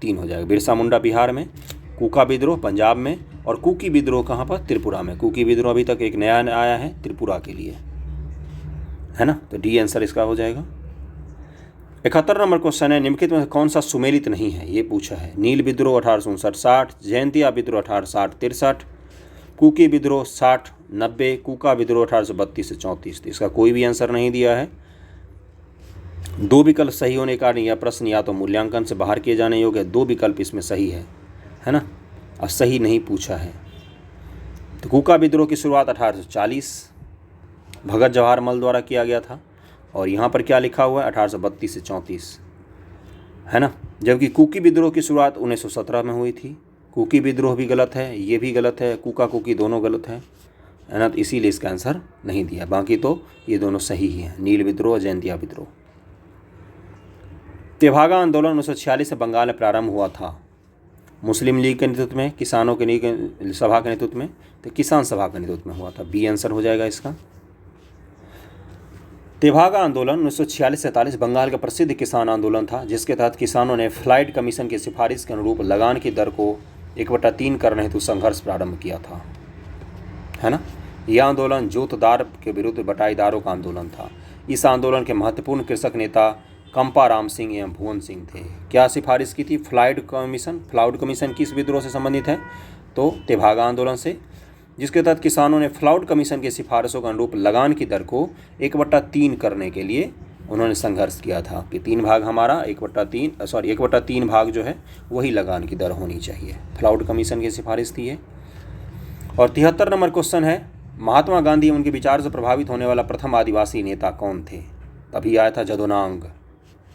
3 हो जाएगा। बिरसा मुंडा बिहार में, कूका विद्रोह पंजाब में और कुकी विद्रोह कहाँ पर? त्रिपुरा में। कुकी विद्रोह अभी तक एक नया आया है त्रिपुरा के लिए, है ना। तो डी आंसर इसका हो जाएगा। 71 नंबर क्वेश्चन है, निम्नलिखित में कौन सा सुमेलित नहीं है, ये पूछा है। नील विद्रोह 1859-60, जयंतिया विद्रोह 1860-63, कुकी विद्रोह 60-90, कूका विद्रोह 1832 से 34। इसका कोई भी आंसर नहीं दिया है। 2 विकल्प सही होने के कारण यह प्रश्न या तो मूल्यांकन से बाहर किए जाने योग्य है, 2 विकल्प इसमें सही है ना, और सही नहीं पूछा है। तो कूका विद्रोह की शुरुआत 1840 भगत जवाहर मल द्वारा किया गया था और यहाँ पर क्या लिखा हुआ है? 1832 से 34, है ना। जबकि कुकी विद्रोह की शुरुआत 1917 में हुई थी। कुकी विद्रोह भी गलत है, ये भी गलत है, कूका कुकी दोनों गलत है ना, तो इसीलिए इसका आंसर नहीं दिया। बाकी तो ये दोनों सही ही हैं, नील विद्रोह और जयंतिया विद्रोह। तेभागा आंदोलन 1946 से बंगाल में प्रारंभ हुआ था, मुस्लिम लीग के नेतृत्व में, किसानों के सभा के नेतृत्व में, तो किसान सभा के नेतृत्व में हुआ था, बी आंसर हो जाएगा इसका। तेभागा आंदोलन 1946-47 बंगाल का प्रसिद्ध किसान आंदोलन था, जिसके तहत किसानों ने फ्लाइट कमीशन की सिफारिश के अनुरूप लगान की दर को 1/3 करने हेतु संघर्ष प्रारंभ किया था, है ना। यह आंदोलन जोतदार के विरुद्ध बटाईदारों का आंदोलन था। इस आंदोलन के महत्वपूर्ण कृषक नेता कंपा राम सिंह एवं भुवन सिंह थे। क्या सिफारिश की थी? फ्लाइट कमीशन किस विद्रोह से संबंधित है? तो तेभागा आंदोलन से, जिसके तहत किसानों ने फ्लाउड कमीशन की सिफारिशों के अनुरूप लगान की दर को 1/3 करने के लिए उन्होंने संघर्ष किया था कि 3 भाग हमारा 1/3 भाग जो है वही लगान की दर होनी चाहिए। फ्लाउड कमीशन की सिफारिश थी ये। और 73 नंबर क्वेश्चन है, महात्मा गांधी उनके विचार से प्रभावित होने वाला प्रथम आदिवासी नेता कौन थे? तभी आया था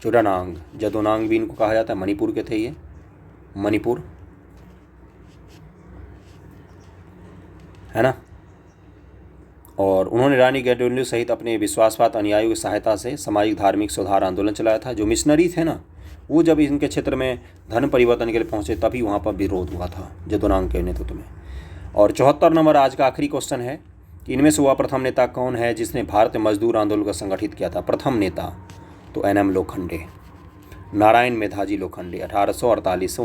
जदोनांग भी इनको कहा जाता है, मणिपुर के थे ये, मणिपुर, है ना। और उन्होंने रानी गैंडोलियो सहित अपने विश्वासपात अनुयायियों की सहायता से सामाजिक धार्मिक सुधार आंदोलन चलाया था। जो मिशनरी थे ना, वो जब इनके क्षेत्र में धर्म परिवर्तन के लिए पहुँचे तभी वहाँ पर विरोध हुआ था जदुनांग के नेतृत्व में। और 74 नंबर आज का आखिरी क्वेश्चन है कि इनमें से वह प्रथम नेता कौन है जिसने भारतीय मजदूर आंदोलन को संगठित किया था? प्रथम नेता तो NM लोखंडे, नारायण मेधाजी लोखंडे 1848 से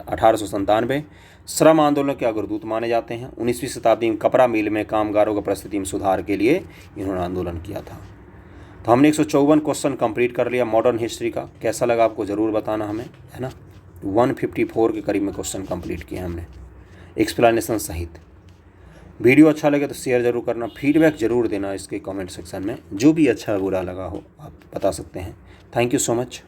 1897 श्रम आंदोलन के अग्रदूत माने जाते हैं। 19वीं शताब्दी में कपड़ा मिल में कामगारों की परिस्थिति में सुधार के लिए इन्होंने आंदोलन किया था। तो हमने 154 क्वेश्चन कंप्लीट कर लिया मॉडर्न हिस्ट्री का। कैसा लगा आपको ज़रूर बताना हमें, है ना। 154 के करीब में क्वेश्चन कंप्लीट किए हमने एक्सप्लेनेशन सहित। वीडियो अच्छा लगे तो शेयर ज़रूर करना, फीडबैक ज़रूर देना इसके कमेंट सेक्शन में। जो भी अच्छा बुरा लगा हो आप बता सकते हैं। Thank you so much.